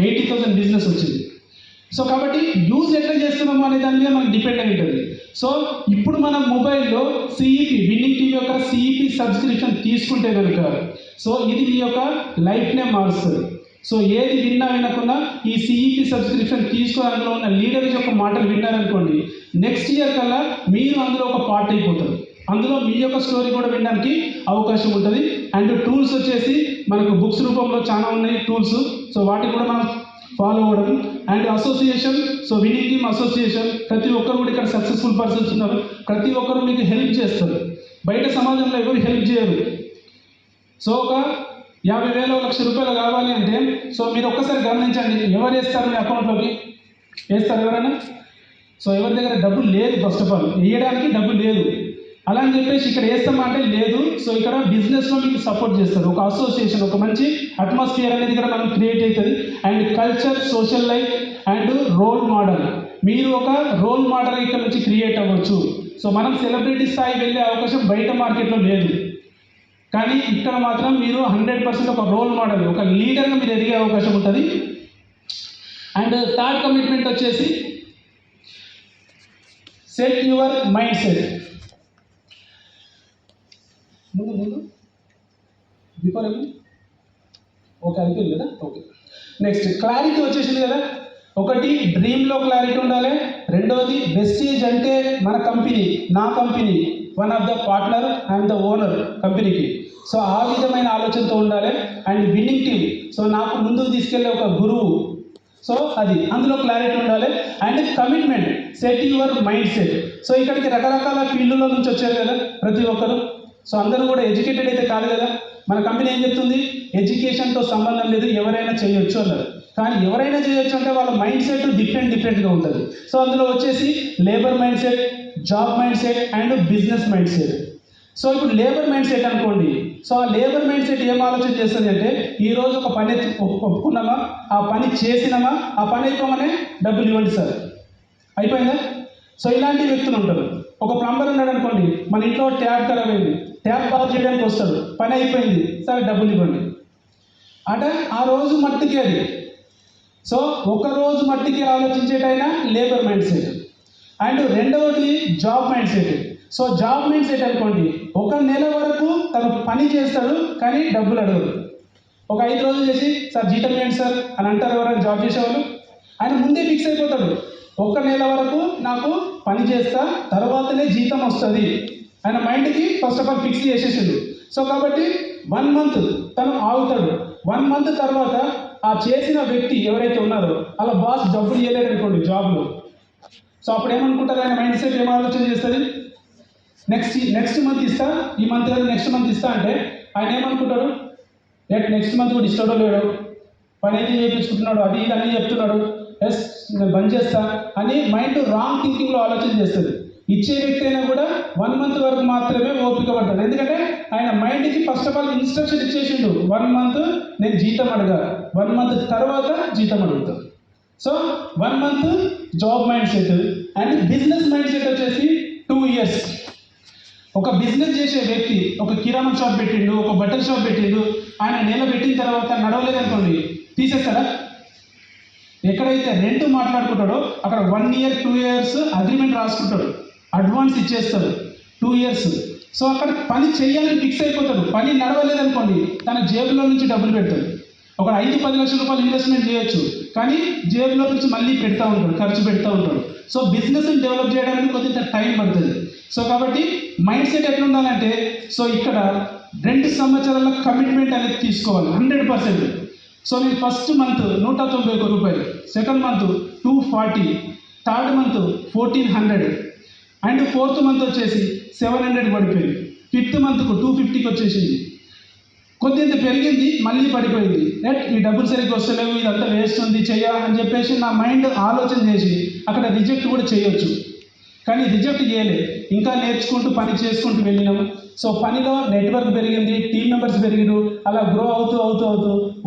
80,000 బిజినెస్ వచ్చింది. సో కాబట్టి యూజ్ ఎట్లా చేస్తున్నామో అనే దాని మీద మనకు డిపెండ్ అయి ఉంటుంది. సో ఇప్పుడు మనం మొబైల్లో CEP, విన్నింగ్ టీవీ యొక్క CEP సబ్స్క్రిప్షన్ తీసుకుంటే కనుక సో ఇది మీ యొక్క లైఫ్నే మారుస్తుంది. సో ఏది వినకుండా ఈ CEP సబ్స్క్రిప్షన్ తీసుకొని అందులో ఉన్న లీడర్స్ యొక్క మాటలు విన్నారనుకోండి, నెక్స్ట్ ఇయర్ కల్లా మీరు అందులో ఒక పార్ట్ అయిపోతారు. అందులో మీ యొక్క స్టోరీ కూడా వినడానికి అవకాశం ఉంటుంది. అండ్ టూల్స్ వచ్చేసి మనకు బుక్స్ రూపంలో చాలా ఉన్నాయి టూల్స్. సో వాటిని కూడా మనం ఫాలో అవ్వడం. And association, so winning team association, ప్రతి ఒక్కరు కూడా ఇక్కడ సక్సెస్ఫుల్ పర్సన్స్ ఉన్నారు. ప్రతి ఒక్కరు మీకు హెల్ప్ చేస్తారు. బయట సమాజంలో ఎవరు హెల్ప్ చేయరు. సో ఒక 50,000 ₹1,00,000 కావాలి అంటే సో మీరు ఒక్కసారి గమనించండి, ఎవరు వేస్తారు మీ అకౌంట్లోకి? వేస్తారు ఎవరైనా? సో ఎవరి దగ్గర డబ్బులు లేదు, ఫస్ట్ ఆఫ్ ఆల్ వేయడానికి డబ్బులు లేదు. అలా అని చెప్పేసి ఇక్కడ వేస్తామంటే లేదు. సో ఇక్కడ బిజినెస్లో మీకు సపోర్ట్ చేస్తారు. ఒక అసోసియేషన్, ఒక మంచి అట్మాస్ఫియర్ అనేది ఇక్కడ మనం క్రియేట్ అవుతుంది. And culture, social life and role model, మీరు ఒక రోల్ మోడల్ ఇక్కడ నుంచి క్రియేట్ అవ్వచ్చు. సో మనం సెలబ్రిటీ స్థాయి వెళ్ళే అవకాశం బయట మార్కెట్లో లేదు. కానీ ఇక్కడ మాత్రం మీరు 100% ఒక రోల్ మోడల్, ఒక లీడర్గా మీరు ఎదిగే అవకాశం ఉంటుంది. అండ్ థర్డ్ కమిట్మెంట్ వచ్చేసి సెట్ యువర్ మైండ్ సెట్. ముందు బిఫోర్ ఓకే అయిపోయింది కదా. ఓకే, నెక్స్ట్ క్లారిటీ వచ్చేసింది కదా. ఒకటి డ్రీమ్లో క్లారిటీ ఉండాలి. రెండవది వెస్టేజ్ అంటే మన కంపెనీ, నా company, one of the partner, I'm the owner కంపెనీకి. సో ఆ విధమైన ఆలోచనతో ఉండాలి. అండ్ విన్నింగ్ టీమ్, సో నాకు ముందుకు తీసుకెళ్ళే ఒక గురువు, సో అది అందులో క్లారిటీ ఉండాలి. And commitment, set your mind set. So ఇక్కడికి రకరకాల ఫీల్డ్లో నుంచి వచ్చారు కదా ప్రతి ఒక్కరు. సో అందరూ కూడా ఎడ్యుకేటెడ్ అయితే కాదు కదా. మన కంపెనీ ఏం చెప్తుంది? ఎడ్యుకేషన్తో సంబంధం లేదు, ఎవరైనా చేయొచ్చు అన్నారు. కానీ ఎవరైనా చేయొచ్చు అంటే వాళ్ళ మైండ్ సెట్ డిఫరెంట్గా ఉంటుంది. సో అందులో వచ్చేసి labour mind set, job mind set and business mind set. So ఇప్పుడు లేబర్ మైండ్ సెట్ అనుకోండి. సో ఆ లేబర్ మైండ్ సెట్ ఏం ఆలోచన చేస్తుంది అంటే ఈరోజు ఒక పని ఒప్పుకున్నామా, ఆ పని చేసినామా, ఆ పని అయిపోగానే డబ్బులు ఇవ్వండి సార్, అయిపోయిందా. సో ఇలాంటి వ్యక్తులు ఉంటారు. ఒక ప్లంబర్ ఉన్నాడు అనుకోండి, మన ఇంట్లో ట్యాప్ ఖరాబ్ అయింది, ట్యాప్ బాగు చేయడానికి వస్తాడు, పని అయిపోయింది సార్ డబ్బులు ఇవ్వండి అంటే ఆ రోజు మట్టికి అది. సో ఒక రోజు మట్టికి ఆలోచించేటైనా లేబర్ మైండ్ సెట్. అండ్ రెండవది job mind set. So job mind set అనుకోండి, ఒక నెల వరకు తను పని చేస్తాడు కానీ డబ్బులు అడగడు. ఒక 5 రోజులు చేసి సార్ జీతం ఏంటి సార్ అని అంటారు ఎవరైనా జాబ్ చేసేవాళ్ళు. ఆయన ముందే ఫిక్స్ అయిపోతాడు, 1 నెల వరకు నాకు పని చేస్తా, తర్వాతనే జీతం వస్తుంది. ఆయన మైండ్కి ఫస్ట్ ఆఫ్ ఆల్ ఫిక్స్ చేసేసాడు. సో కాబట్టి 1 month తను ఆగుతాడు. 1 month తర్వాత ఆ చేసిన వ్యక్తి ఎవరైతే ఉన్నారో అలా బాస్ డబ్బులు ఇవ్వలేడు అనుకోండి జాబ్లో. సో అప్పుడు ఏమనుకుంటారు, ఆయన మైండ్ సెట్ ఏం ఆలోచన చేస్తుంది, నెక్స్ట్ మంత్ ఇస్తా, ఈ మంత్ కాదు నెక్స్ట్ మంత్ ఇస్తా అంటే ఆయన ఏమనుకుంటాడు, నెక్స్ట్ మంత్ కూడా ఇస్తాడో లేడో, పని అయితే చేయించుకుంటున్నాడు, అది ఇది అన్నీ చెప్తున్నాడు, ఎస్ నేను బంద్ చేస్తా అని మైండ్ రాంగ్ థింకింగ్లో ఆలోచన చేస్తుంది. ఇచ్చే వ్యక్తి అయినా కూడా 1 month వరకు మాత్రమే ఓపిక పడతాడు. ఎందుకంటే ఆయన మైండ్కి ఫస్ట్ ఆఫ్ ఆల్ ఇన్స్ట్రక్షన్ ఇచ్చేసిండు, 1 month నేను జీతం అడగా, 1 month తర్వాత జీతం అడుగుతాను. So 1 month job mind set and business mind set వచ్చేసి 2 years. ఒక బిజినెస్ చేసే వ్యక్తి ఒక కిరాణా షాప్ పెట్టిండు, ఒక బట్టల షాప్ పెట్టిండు, ఆయన నెల పెట్టిన తర్వాత నడవలేదనుకోండి, తీసేస్తాడా? ఎక్కడైతే రెంట్ మాట్లాడుకుంటాడో అక్కడ 1 year 2 years అగ్రిమెంట్ రాసుకుంటాడు, అడ్వాన్స్ ఇచ్చేస్తాడు 2 years. సో అక్కడ పని చేయాలని ఫిక్స్ అయిపోతాడు. పని నడవలేదనుకోండి తన జేబులో నుంచి డబ్బులు పెడతాడు. ఒక 5-10 లక్షల రూపాయలు ఇన్వెస్ట్మెంట్ చేయొచ్చు, కానీ జేబులో నుంచి మళ్ళీ పెడతా ఉంటాడు, ఖర్చు పెడతా ఉంటాడు. సో బిజినెస్ని డెవలప్ చేయడానికి కొంత టైం పడుతుంది. సో కాబట్టి మైండ్ సెట్ ఎట్లా ఉండాలంటే, సో ఇక్కడ 2 సంవత్సరాల కమిట్మెంట్ అనేది తీసుకోవాలి 100%. సో నేను ఫస్ట్ మంత్ 191 రూపాయలు, second month 240, third month 1400 and fourth month వచ్చేసి 700 పడిపోయింది, ఫిఫ్త్ మంత్కు 250కి వచ్చేసింది. కొద్దింత పెరిగింది, మళ్ళీ పడిపోయింది. ఈ డబ్బులు సరిగ్గా వస్తలేవు, ఇదంతా వేస్ట్ ఉంది అని చెప్పేసి నా మైండ్ ఆలోచన చేసి అక్కడ రిజెక్ట్ కూడా చేయొచ్చు. కానీ రిజెక్ట్ చేయలే, ఇంకా నేర్చుకుంటూ పని చేసుకుంటూ వెళ్ళినాము. సో పనిలో నెట్వర్క్ పెరిగింది, టీమ్ మెంబర్స్ పెరిగిరు, అలా గ్రో అవుతూ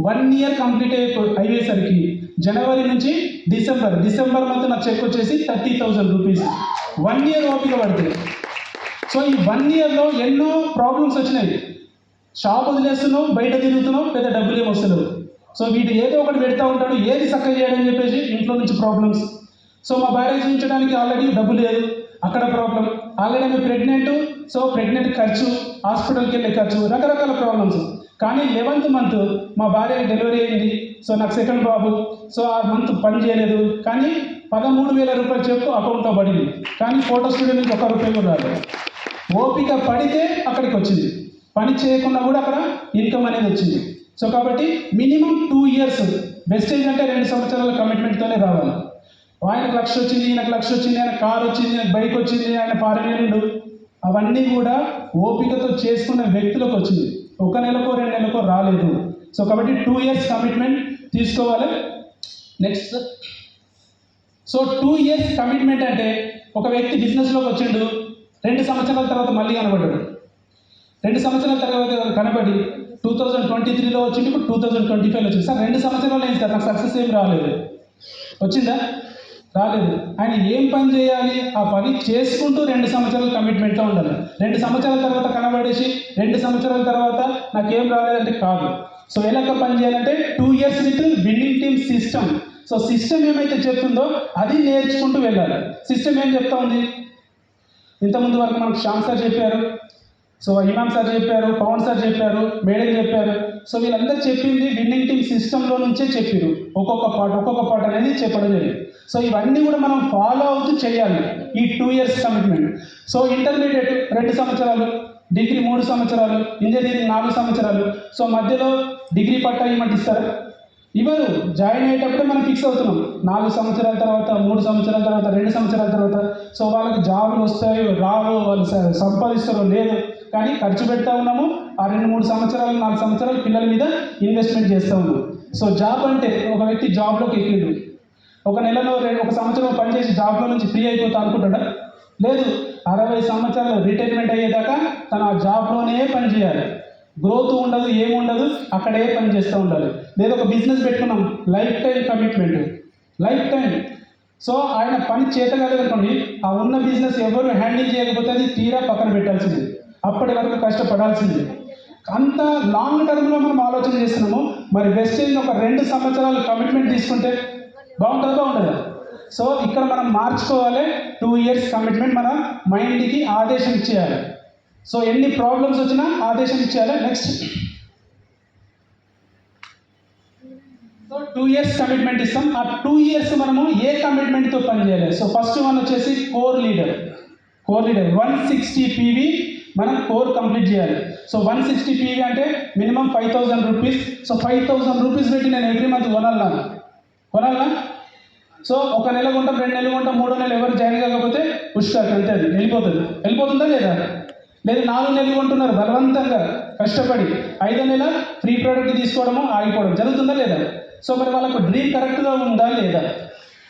1 year కంప్లీట్ అయ్యేసరికి జనవరి నుంచి డిసెంబర్ మంత్ నా చెక్ వచ్చేసి 30,000 రూపీస్. 1 year ఓపిక పడుతుంది. సో ఈ 1 yearలో ఎన్నో ప్రాబ్లమ్స్ వచ్చినాయి. షాప్ వదిలేస్తున్నావు, బయట తిరుగుతున్నావు, పెద్ద డబ్బులు ఏమి వస్తలేవు. సో వీడు ఏదో ఒకటి పెడతా ఉంటాడు, ఏది చక్కగా చేయడని చెప్పేసి ఇంట్లో నుంచి ప్రాబ్లమ్స్. సో మా భార్య చూపించడానికి ఆల్రెడీ డబ్బు లేదు, అక్కడ ప్రాబ్లం. ఆల్రెడీ ఆమె ప్రెగ్నెంట్, సో ప్రెగ్నెంట్ ఖర్చు, హాస్పిటల్కి వెళ్ళే ఖర్చు, రకరకాల ప్రాబ్లమ్స్. కానీ 11th month మా భార్య డెలివరీ అయింది. సో నాకు సెకండ్ బాబు. సో ఆ మంత్ పని చేయలేదు, కానీ 13,000 రూపాయలు చెక్కు అకౌంట్లో పడింది, కానీ ఫోటో స్టూడియో నుంచి 1 రూపాయి కూడా రాలేదు. ఓపిక పడితే అక్కడికి వచ్చింది, పని చేయకుండా కూడా అక్కడ ఇన్కమ్ అనేది వచ్చింది. సో కాబట్టి మినిమం 2 years, బెస్టేజ్ అంటే 2 సంవత్సరాల కమిట్మెంట్తోనే రావాలి. ఆయనకు 1,00,000 వచ్చింది, ఈయనకు 1,00,000 వచ్చింది, ఆయన కార్ వచ్చింది, ఆయన బైక్ వచ్చింది, ఆయన ఫారెన్ వెళ్ళిండు, అవన్నీ కూడా ఓపికతో చేసుకున్న వ్యక్తులకు వచ్చింది, 1 నెలకో 2 నెలకో రాలేదు. సో కాబట్టి 2 years కమిట్మెంట్ తీసుకోవాలి. నెక్స్ట్, సో 2 years కమిట్మెంట్ అంటే ఒక వ్యక్తి బిజినెస్లోకి వచ్చిండు, 2 సంవత్సరాల తర్వాత మళ్ళీ కనబడ్డాడు. 2 సంవత్సరాల తర్వాత కనబడి 2023లో వచ్చింది, ఇప్పుడు 2025లో వచ్చింది. సార్ 2 సంవత్సరాలు అయింది సార్, నాకు సక్సెస్ ఏం రాలేదు. వచ్చిందా? రాలేదు. ఆయన ఏం పని చేయాలి, ఆ పని చేసుకుంటూ 2 సంవత్సరాలు కమిట్మెంట్తో ఉండాలి. 2 సంవత్సరాల తర్వాత కనబడేసి 2 సంవత్సరాల తర్వాత నాకేం రాలేదంటే కాదు. సో ఎలాగ పని చేయాలంటే 2 years with winning team system. So system ఏమైతే చెప్తుందో అది నేర్చుకుంటూ వెళ్ళాలి. సిస్టమ్ ఏం చెప్తా ఉంది, ఇంతకుముందు వరకు మనకు శ్యామ్ సార్ చెప్పారు, సో ఇమామ్ సార్ చెప్పారు, పవన్ సార్ చెప్పారు, మేడం చెప్పారు. సో వీళ్ళందరూ చెప్పింది విన్నింగ్ టీమ్ సిస్టంలో నుంచే చెప్పారు. ఒక్కొక్క పార్ట్ అనేది చెప్పడం జరిగింది. సో ఇవన్నీ కూడా మనం ఫాలో అవుతూ చేయాలి ఈ 2 years కమిట్మెంట్. సో ఇంటర్మీడియట్ 2 సంవత్సరాలు, డిగ్రీ 3 సంవత్సరాలు, ఇంజనీరింగ్ 4 సంవత్సరాలు. సో మధ్యలో డిగ్రీ పట్టా ఇవ్వమంటిస్తారా? ఇవ్వరు. జాయిన్ అయ్యేటప్పుడే మనం ఫిక్స్ అవుతున్నాం, 4 సంవత్సరాల తర్వాత, 3 సంవత్సరాల తర్వాత, 2 సంవత్సరాల తర్వాత. సో వాళ్ళకి జాబులు వస్తాయో రావో, వాళ్ళు సంపాదిస్తారో లేదు, కానీ ఖర్చు పెడతా ఉన్నాము. ఆ 2-3 సంవత్సరాలు 4 సంవత్సరాలు పిల్లల మీద ఇన్వెస్ట్మెంట్ చేస్తూ ఉన్నాం. సో జాబ్ అంటే ఒక వ్యక్తి జాబ్లోకి ఎక్కిండు, 1 నెలలో 1 సంవత్సరం పనిచేసి జాబ్లో నుంచి ఫ్రీ అయిపోతా అనుకుంటాడా? లేదు. 60 సంవత్సరాలు రిటైర్మెంట్ అయ్యేదాకా తన ఆ జాబ్లోనే పని చేయాలి. గ్రోత్ ఉండదు, ఏముండదు, అక్కడే పని చేస్తూ ఉండాలి. లేదా ఒక బిజినెస్ పెట్టుకున్నాం, life time commitment, life time. So ఆయన పని చేతగలదనుకోండి, ఆ ఉన్న బిజినెస్ ఎవరు హ్యాండిల్ చేయకపోతే అది తీరా పక్కన పెట్టాల్సింది, అప్పటి వరకు కష్టపడాల్సింది. అంత లాంగ్ టర్మ్లో మనం ఆలోచన చేస్తున్నాము. మరి వెస్టేజ్ ఒక 2 సంవత్సరాలు కమిట్మెంట్ తీసుకుంటే బాగుంటుందా? ఉండదా? సో ఇక్కడ మనం మార్చుకోవాలి. 2 years కమిట్మెంట్ మన మైండ్కి ఆదేశం ఇచ్చేయాలి. సో ఎన్ని ప్రాబ్లమ్స్ వచ్చినా ఆదేశం ఇచ్చేయాలి. నెక్స్ట్, సో 2 years కమిట్మెంట్ ఇస్తాం. ఆ 2 years మనము ఏ కమిట్మెంట్తో పని చేయాలి? సో ఫస్ట్ వన్ వచ్చేసి కోర్ లీడర్ 160 PV మనం కోర్ కంప్లీట్ చేయాలి. సో 160 PV అంటే మినిమం 5,000 రూపీస్. సో 5,000 రూపీస్ పెట్టి నేను ఎవ్రీ మంత్ కొనాలనా? సో ఒక నెల కొంటాం, 2 నెలలు కొంటాం, 3వ నెల ఎవరు జాయిన్ కాకపోతే పుష్కర్ అంతే, అది వెళ్ళిపోతుందా లేదా? లేదు 4 నెలలు కొంటున్నారు బలవంతంగా కష్టపడి, 5వ నెల ఫ్రీ ప్రోడక్ట్ తీసుకోవడము ఆగిపోవడం జరుగుతుందా లేదా? సో మరి వాళ్ళకు డ్రీమ్ కరెక్ట్గా ఉందా లేదా?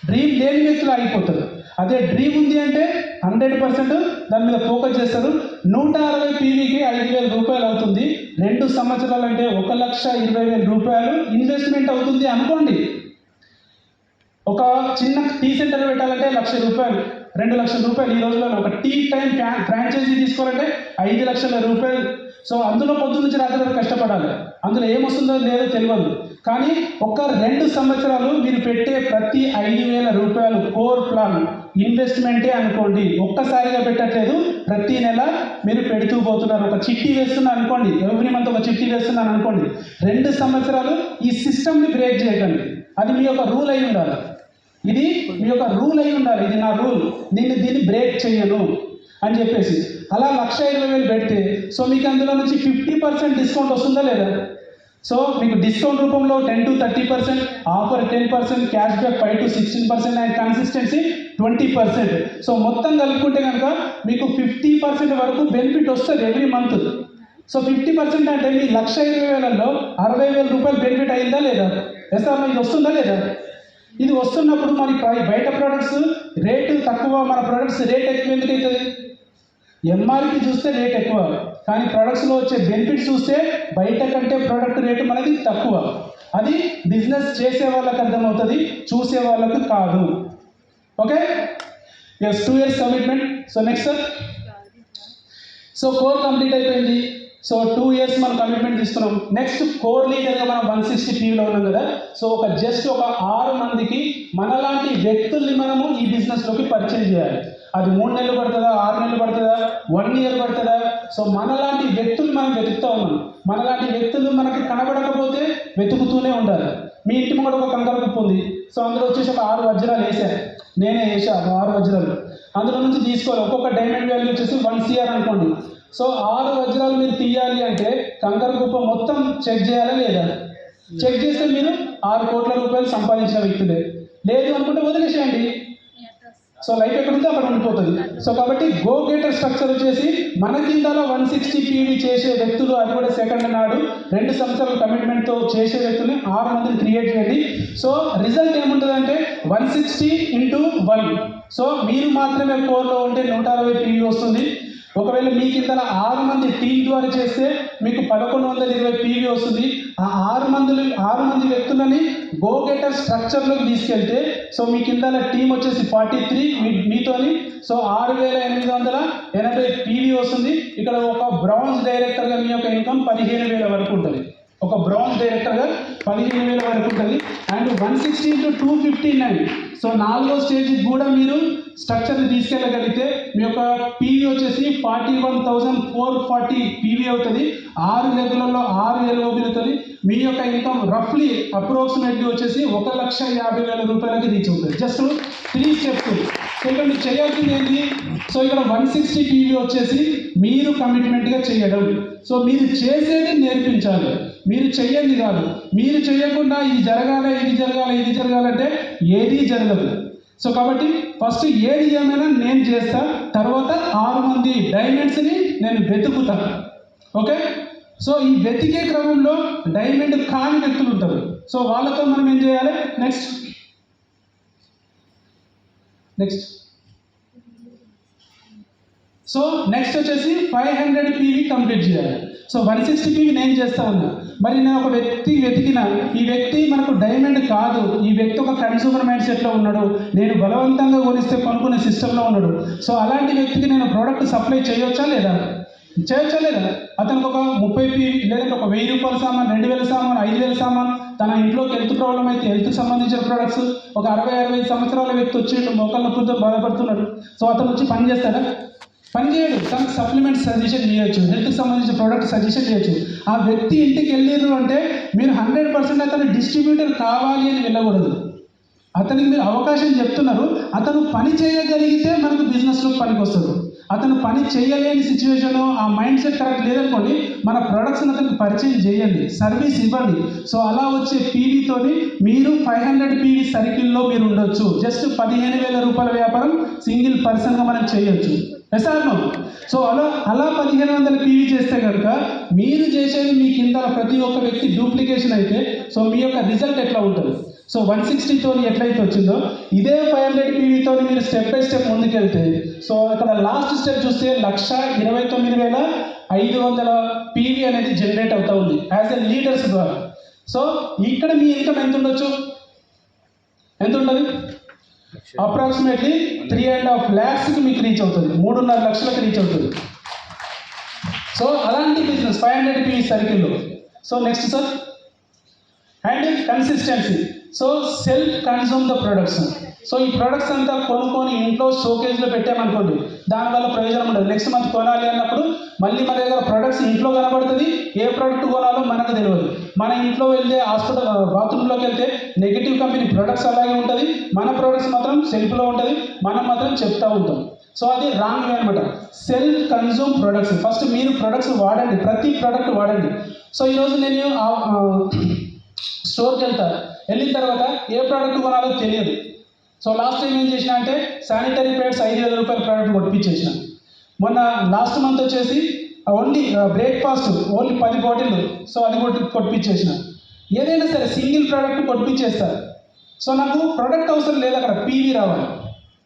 డ్రీమ్ లేని వ్యక్తులు ఆగిపోతారు. అదే డ్రీమ్ ఉంది అంటే 100% దాని మీద ఫోకస్ చేస్తారు. 160 PVకి 5,000 రూపాయలు అవుతుంది. 2 సంవత్సరాలు అంటే 1,20,000 రూపాయలు ఇన్వెస్ట్మెంట్ అవుతుంది అనుకోండి. ఒక చిన్న టీ సెంటర్ పెట్టాలంటే 1,00,000 రూపాయలు, 2,00,000 రూపాయలు ఈ రోజులలో. ఒక టీ టైం ఫ్రాంచైజీ తీసుకోవాలంటే 5,00,000 రూపాయలు. సో అందులో పొద్దు నుంచి రాత్రి వరకు కష్టపడాలి. అందులో ఏమొస్తుందో లేదో తెలియదు. కానీ ఒక 2 సంవత్సరాలు మీరు పెట్టే ప్రతి 5,000 రూపాయలు కోర్ ప్లాన్ ఇన్వెస్ట్మెంటే అనుకోండి. ఒక్కసారిగా పెట్టట్లేదు, ప్రతి నెల మీరు పెడుతూ పోతున్నారు. ఒక చిట్టి వేస్తున్నాను అనుకోండి, ఎవ్రీ మంత్ ఒక చిట్టి వేస్తున్నాను అనుకోండి. 2 సంవత్సరాలు ఈ సిస్టమ్ని బ్రేక్ చేయకండి. అది మీ యొక్క రూల్ అయి ఉండాలి. ఇది మీ యొక్క రూల్ అయి ఉండాలి. ఇది నా రూల్, దీన్ని బ్రేక్ చేయను అని చెప్పేసి అలా 1,20,000 పెడితే సో మీకు అందులో నుంచి 50% డిస్కౌంట్ వస్తుందా లేదా? సో మీకు డిస్కౌంట్ రూపంలో 10 to 30%, offer 10%, cash back 5 to 16% and consistency 20%. So మొత్తం కలుపుకుంటే కనుక మీకు 50% వరకు బెనిఫిట్ వస్తుంది ఎవ్రీ మంత్. సో 50% అంటే మీ 1,20,000లో 60,000 రూపాయలు బెనిఫిట్ అయిందా లేదా? ఎస్ఆర్ ఇది వస్తుందా లేదా? ఇది వస్తున్నప్పుడు మరి బయట ప్రోడక్ట్స్ రేటు తక్కువ, మన ప్రోడక్ట్స్ రేట్ ఎక్కువ ఎందుకు అవుతుంది? ఎంఆర్పి చూస్తే రేట్ ఎక్కువ, కానీ ప్రొడక్ట్స్లో వచ్చే బెనిఫిట్స్ చూస్తే బయట కంటే ప్రోడక్ట్ రేటు మనది తక్కువ. అది బిజినెస్ చేసే వాళ్ళకి అర్థమవుతుంది, చూసే వాళ్ళకు కాదు. Okay, yes 2 years commitment. So next sir, so core complete అయిపోయింది. సో 2 years మనం కమిట్మెంట్ తీసుకున్నాం. నెక్స్ట్ కోర్ లీడర్గా మనం 160 PVలో ఉన్నాం కదా. సో జస్ట్ ఒక 6 మందికి మనలాంటి వ్యక్తుల్ని మనము ఈ బిజినెస్లోకి పరిచయం చేయాలి. అది 3 నెలలు పడుతుందా, 6 నెలలు పడుతుందా, 1 year పడుతుందా? సో మనలాంటి వ్యక్తులు మనం వెతుకుతూ ఉన్నాం. మనలాంటి వ్యక్తులు మనకి కనబడకపోతే వెతుకుతూనే ఉండాలి. మీ ఇంటి ముంగడ ఒక కంకర కుప్ప ఉంది. సో అందులో వచ్చేసి ఒక 6 వజ్రాలు వేసాను, నేనే వేసాను 6 వజ్రాలు. అందులో నుంచి తీసుకోవాలి. ఒక్కొక్క డైమండ్ వాల్యూ వచ్చేసి 1 CR అనుకోండి. సో 6 వజ్రాలు మీరు తీయాలి అంటే కంకర కుప్ప మొత్తం చెక్ చేయాలా లేదా? చెక్ చేస్తే మీరు 6 కోట్ల రూపాయలు సంపాదించిన వ్యక్తులే. లేదు అనుకుంటే వదిలేసేయండి. సో లైఫ్ ఎక్కడుందో అక్కడ ఉండిపోతుంది. సో కాబట్టి గో గెటర్ స్ట్రక్చర్ వచ్చేసి మన కిందలో 160 PV చేసే వ్యక్తులు, అది కూడా సెకండ్ నాడు 2 సంవత్సరాల కమిట్మెంట్తో చేసే వ్యక్తులు 6 మందిని క్రియేట్ చేయండి. సో రిజల్ట్ ఏముంటుందంటే 160 into 1. సో మీరు మాత్రమే కోర్లో ఉంటే 160 PV వస్తుంది. ఒకవేళ మీ కింద 6 మంది టీం ద్వారా చేస్తే మీకు 1,120 PV వస్తుంది. ఆ 6 మంది వ్యక్తులని గో గెటర్ స్ట్రక్చర్లోకి తీసుకెళ్తే సో మీ కింద టీం వచ్చేసి 43 మీతోని. సో 6,880 PV వస్తుంది. ఇక్కడ ఒక బ్రాంజ్ డైరెక్టర్గా మీ యొక్క ఇన్కమ్ 15,000 వరకు ఉంటుంది. ఒక బ్రాంజ్ డైరెక్టర్గా 15,000 వరకు ఉంటుంది. And 160 into 259. సో 4వ స్టేజ్కి కూడా మీరు స్ట్రక్చర్ని తీసుకెళ్ళగలిగితే మీ యొక్క PV వచ్చేసి 41,440 PV అవుతుంది. 6 లెగ్లలో 6,000 పెరుగుతుంది. మీ యొక్క ఇన్కమ్ రఫ్లీ అప్రాక్సిమేట్లీ వచ్చేసి 1,50,000 రూపాయలకి రీచ్ అవుతుంది. Just 3 steps. సో ఇక్కడ మీరు చేయాల్సింది ఏంటి? సో ఇక్కడ 160 PV వచ్చేసి మీరు కమిట్మెంట్గా చేయడం. సో మీరు చేసేది నేర్పించాలి, మీరు చెయ్యండి కాదు. మీరు చేయకుండా ఇది జరగాలంటే ఏది జరగదు. సో కాబట్టి ఫస్ట్ ఏది ఏమైనా నేను చేస్తా, తర్వాత 6 మంది డైమండ్స్ని నేను వెతుకుతాను. ఓకే, సో ఈ వెతికే క్రమంలో డైమండ్ కాని వ్యక్తులు ఉంటారు. సో వాళ్ళతో మనం ఏం చేయాలి? నెక్స్ట్ సో నెక్స్ట్ వచ్చేసి 500 PV కంప్లీట్ చేయాలి. సో 160 PV నేను చేస్తా ఉన్నా. మరి నేను ఒక వ్యక్తి వెతికిన, ఈ వ్యక్తి మనకు డైమండ్ కాదు, ఈ వ్యక్తి ఒక కన్సూమర్ మైండ్ సెట్లో ఉన్నాడు, నేను బలవంతంగా కొనిస్తే కొనుక్కునే సిస్టంలో ఉన్నాడు. సో అలాంటి వ్యక్తికి నేను ప్రోడక్ట్ సప్లై చేయొచ్చా లేదా? అతనికి ఒక 30 PV లేదంటే ఒక 1,000 రూపాయల సామాన్, 2,000 సామాన్, 5,000 సామాన్, తన ఇంట్లోకి హెల్త్ ప్రాబ్లం అయితే హెల్త్కి సంబంధించిన ప్రొడక్ట్స్, ఒక 60-65 సంవత్సరాల వ్యక్తి వచ్చి మోకాళ్ళ నొప్పులతో బాధపడుతున్నాడు. సో అతను వచ్చి పని చేస్తాడా? పని చేయడు. తనకు సప్లిమెంట్ సజెషన్ చేయొచ్చు, హెల్త్కి సంబంధించిన ప్రోడక్ట్ సజెషన్ చేయొచ్చు. ఆ వ్యక్తి ఇంటికి వెళ్ళారు అంటే మీరు 100% అతను డిస్ట్రిబ్యూటర్ కావాలి అని వెళ్ళకూడదు. అతనికి మీరు అవకాశం చెప్తున్నారు. అతను పని చేయగలిగితే మనకు బిజినెస్లో పనికి వస్తాడు. అతను పని చేయలేని సిచ్యువేషను, ఆ మైండ్ సెట్ కరెక్ట్ లేదనుకోండి, మన ప్రొడక్ట్స్ని అతనికి పరిచయం చేయండి, సర్వీస్ ఇవ్వండి. సో అలా వచ్చే పీవీతోని మీరు 500 పీవీ సర్కిల్లో మీరు ఉండొచ్చు. జస్ట్ 15,000 రూపాయల వ్యాపారం సింగిల్ పర్సన్గా మనం చేయొచ్చు. ఎసార్నో? సో అలా 1500 పీవీ చేస్తే కనుక మీరు చేసేది మీ కింద ప్రతి ఒక్క వ్యక్తి డూప్లికేషన్ అయితే సో మీ యొక్క రిజల్ట్ ఎట్లా ఉంటుంది? సో 160తో ఎట్లయితే వచ్చిందో ఇదే 500 పీవీతో మీరు స్టెప్ బై స్టెప్ ముందుకెళ్తే సో ఇక్కడ లాస్ట్ స్టెప్ చూస్తే 1,29,500 పీవీ అనేది జనరేట్ అవుతూ ఉంది యాజ్ ఎ లీడర్స్ ద్వారా. సో ఇక్కడ మీ ఇన్కమ్ ఎంత ఉండొచ్చు? ఎంత ఉంటుంది? అప్రాక్సిమేట్లీ 3.5 lakhsకి మీకు రీచ్ అవుతుంది, 3.5 లక్షలకు రీచ్ అవుతుంది. సో అలాంటి బిజినెస్ 500 పీవీ సర్కిల్లో. So next sir, and consistency. So self consume the products. So ఈ ప్రొడక్ట్స్ అంతా కొనుక్కొని ఇంట్లో షోకేజ్లో పెట్టామనుకోండి, దానివల్ల ప్రయోజనం ఉండదు. నెక్స్ట్ మంత్ కొనాలి అన్నప్పుడు మళ్ళీ మన దగ్గర ప్రొడక్ట్స్ ఇంట్లో కనబడుతుంది, ఏ ప్రోడక్ట్ కొనాలో మనకు తెలియదు. మన ఇంట్లో వెళ్తే హాస్పిటల్ బాత్రూంలోకి వెళ్తే నెగిటివ్ కంపెనీ ప్రొడక్ట్స్ అలాగే ఉంటుంది, మన ప్రొడక్ట్స్ మాత్రం సెల్ఫ్లో ఉంటుంది, మనం మాత్రం చెప్తూ ఉంటాం. సో అది రాంగ్ వే అనమాట. Self consume products. ఫస్ట్ మీరు ప్రొడక్ట్స్ వాడండి, ప్రతి ప్రోడక్ట్ వాడండి. సో ఈరోజు నేను స్టోర్కి వెళ్ళిన తర్వాత ఏ ప్రోడక్ట్ కొనాలో తెలియదు. సో లాస్ట్ టైం ఏం చేసిన అంటే శానిటరీ ప్యాడ్స్ 5,000 రూపాయల ప్రోడక్ట్ కొట్టించేసిన. మొన్న లాస్ట్ మంత్ వచ్చేసి only breakfast only 10 bottle, so అది కొట్టించేసిన. ఏదైనా సరే సింగిల్ ప్రోడక్ట్ కొట్టించేస్తారు. సో నాకు ప్రోడక్ట్ అవసరం లేదు, అక్కడ పీవీ రావాలి.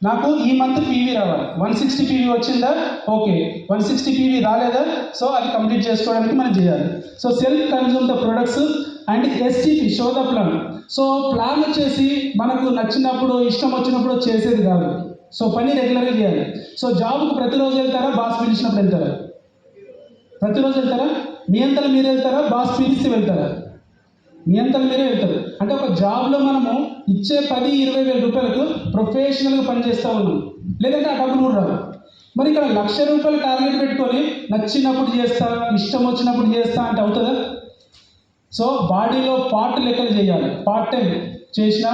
నాకు ఈ మంత్ పీవీ రావాలి. 160 పీవీ వచ్చిందా? ఓకే. 160 పీవీ రాలేదా? సో అది కంప్లీట్ చేసుకోవడానికి మనం చేయాలి. So self consume the products and STP, show the plan. So plan వచ్చేసి మనకు నచ్చినప్పుడు ఇష్టం వచ్చినప్పుడు చేసేది కాదు. సో పని రెగ్యులర్గా చేయాలి. సో జాబ్కి ప్రతిరోజు వెళ్తారా? బాస్ పిలిచినప్పుడు వెళ్తారా? ప్రతిరోజు వెళ్తారా? మీ అంతలో మీరు వెళ్తారా? బాస్ పిలిస్తే వెళ్తారా? మీ అంతలో మీరే వెళ్తారు. అంటే ఒక జాబ్లో మనము ఇచ్చే 10-20 వేల రూపాయలకు ప్రొఫెషనల్గా పనిచేస్తూ ఉన్నాం, లేదంటే ఆ డబ్బులు కూడా రాదు. మరి ఇక్కడ 1,00,000 రూపాయలు టార్గెట్ పెట్టుకొని నచ్చినప్పుడు చేస్తా, ఇష్టం వచ్చినప్పుడు చేస్తా అంటే అవుతుందా? సో బాడీలో పార్ట్ లెక్కలు చేయాలి. పార్ట్ టైం చేసినా,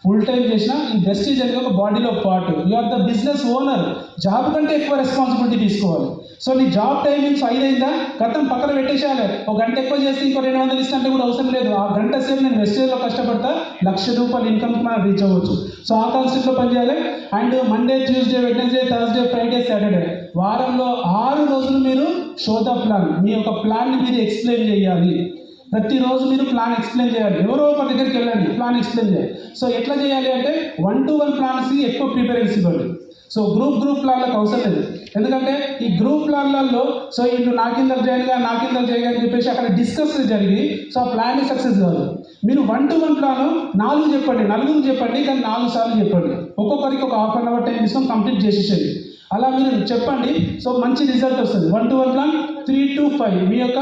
ఫుల్ టైం చేసినా, ఈ వెస్టీజ్ అనేది ఒక బాడీలో part. You are the business owner. Job కంటే ఎక్కువ రెస్పాన్సిబిలిటీ తీసుకోవాలి. సో నీ జాబ్ టైమింగ్స్ 5 అయిందా, గతం పక్కన పెట్టేసేయాలి. ఒక గంట ఎక్కువ చేస్తే ఇంకో 200 ఇస్తుంటే కూడా అవసరం లేదు. ఆ గంట సేపు నేను వెస్టేజ్లో కష్టపడతా, 1,00,000 రూపాయలు ఇన్కమ్కి మనం రీచ్ అవ్వచ్చు. సో ఆ కాన్సెప్ట్లో పనిచేయాలి. And Monday, Tuesday, Wednesday, Thursday, Friday, Saturday, వారంలో 6 రోజులు మీరు షో ద ప్లాన్. మీ యొక్క ప్లాన్ని మీరు ఎక్స్ప్లెయిన్ చేయాలి. ప్రతిరోజు మీరు ప్లాన్ ఎక్స్ప్లెయిన్ చేయాలి. ఎవరో ఒక దగ్గరికి వెళ్ళండి, ప్లాన్ ఎక్స్ప్లెయిన్ చేయాలి. సో ఎట్లా చేయాలి అంటే 1-to-1 ప్లాన్స్కి ఎక్కువ ప్రిఫరెన్స్ ఇవ్వండి. సో గ్రూప్ ప్లాన్లకు అవసరం లేదు. ఎందుకంటే ఈ గ్రూప్ ప్లాన్లలో సో ఇటు నా కింద చేయగా అని చెప్పేసి అక్కడ డిస్కస్ జరిగి సో ఆ ప్లాన్ సక్సెస్ కాదు. మీరు 1-to-1 ప్లాన్ 4 చెప్పండి, 4 చెప్పండి, కానీ 4 సార్లు చెప్పండి. ఒక్కొక్కరికి ఒక 1/2 hour టైం తీసుకొని కంప్లీట్ చేసేసేది. అలా మీరు చెప్పండి. సో మంచి రిజల్ట్ వస్తుంది. 1-to-1 ప్లాన్ 3-to-5 మీ యొక్క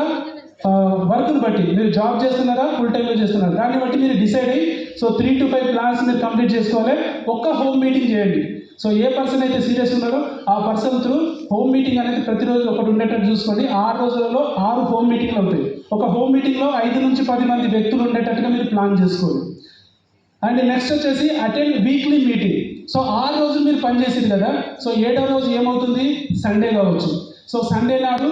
వర్క్ని బట్టి, మీరు జాబ్ చేస్తున్నారా, ఫుల్ టైంలో చేస్తున్నారా, దాన్ని బట్టి మీరు డిసైడ్ అయ్యి సో 3-to-5 ప్లాన్స్ మీరు కంప్లీట్ చేసుకోవాలి. ఒక్క హోమ్ మీటింగ్ చేయండి. సో ఏ పర్సన్ అయితే సీరియస్ ఉన్నారో ఆ పర్సన్ త్రూ హోమ్ మీటింగ్ అనేది ప్రతిరోజు ఒకటి ఉండేటట్టు చూసుకోండి. 6 రోజులలో 6 హోమ్ మీటింగ్లు అవుతాయి. ఒక హోమ్ మీటింగ్లో 5-10 మంది వ్యక్తులు ఉండేటట్టుగా మీరు ప్లాన్ చేసుకోండి. అండ్ నెక్స్ట్ వచ్చేసి అటెండ్ వీక్లీ మీటింగ్. సో 6 రోజులు మీరు పనిచేసింది కదా, సో 7వ రోజు ఏమవుతుంది? సండే కావచ్చు. సో సండే నాడు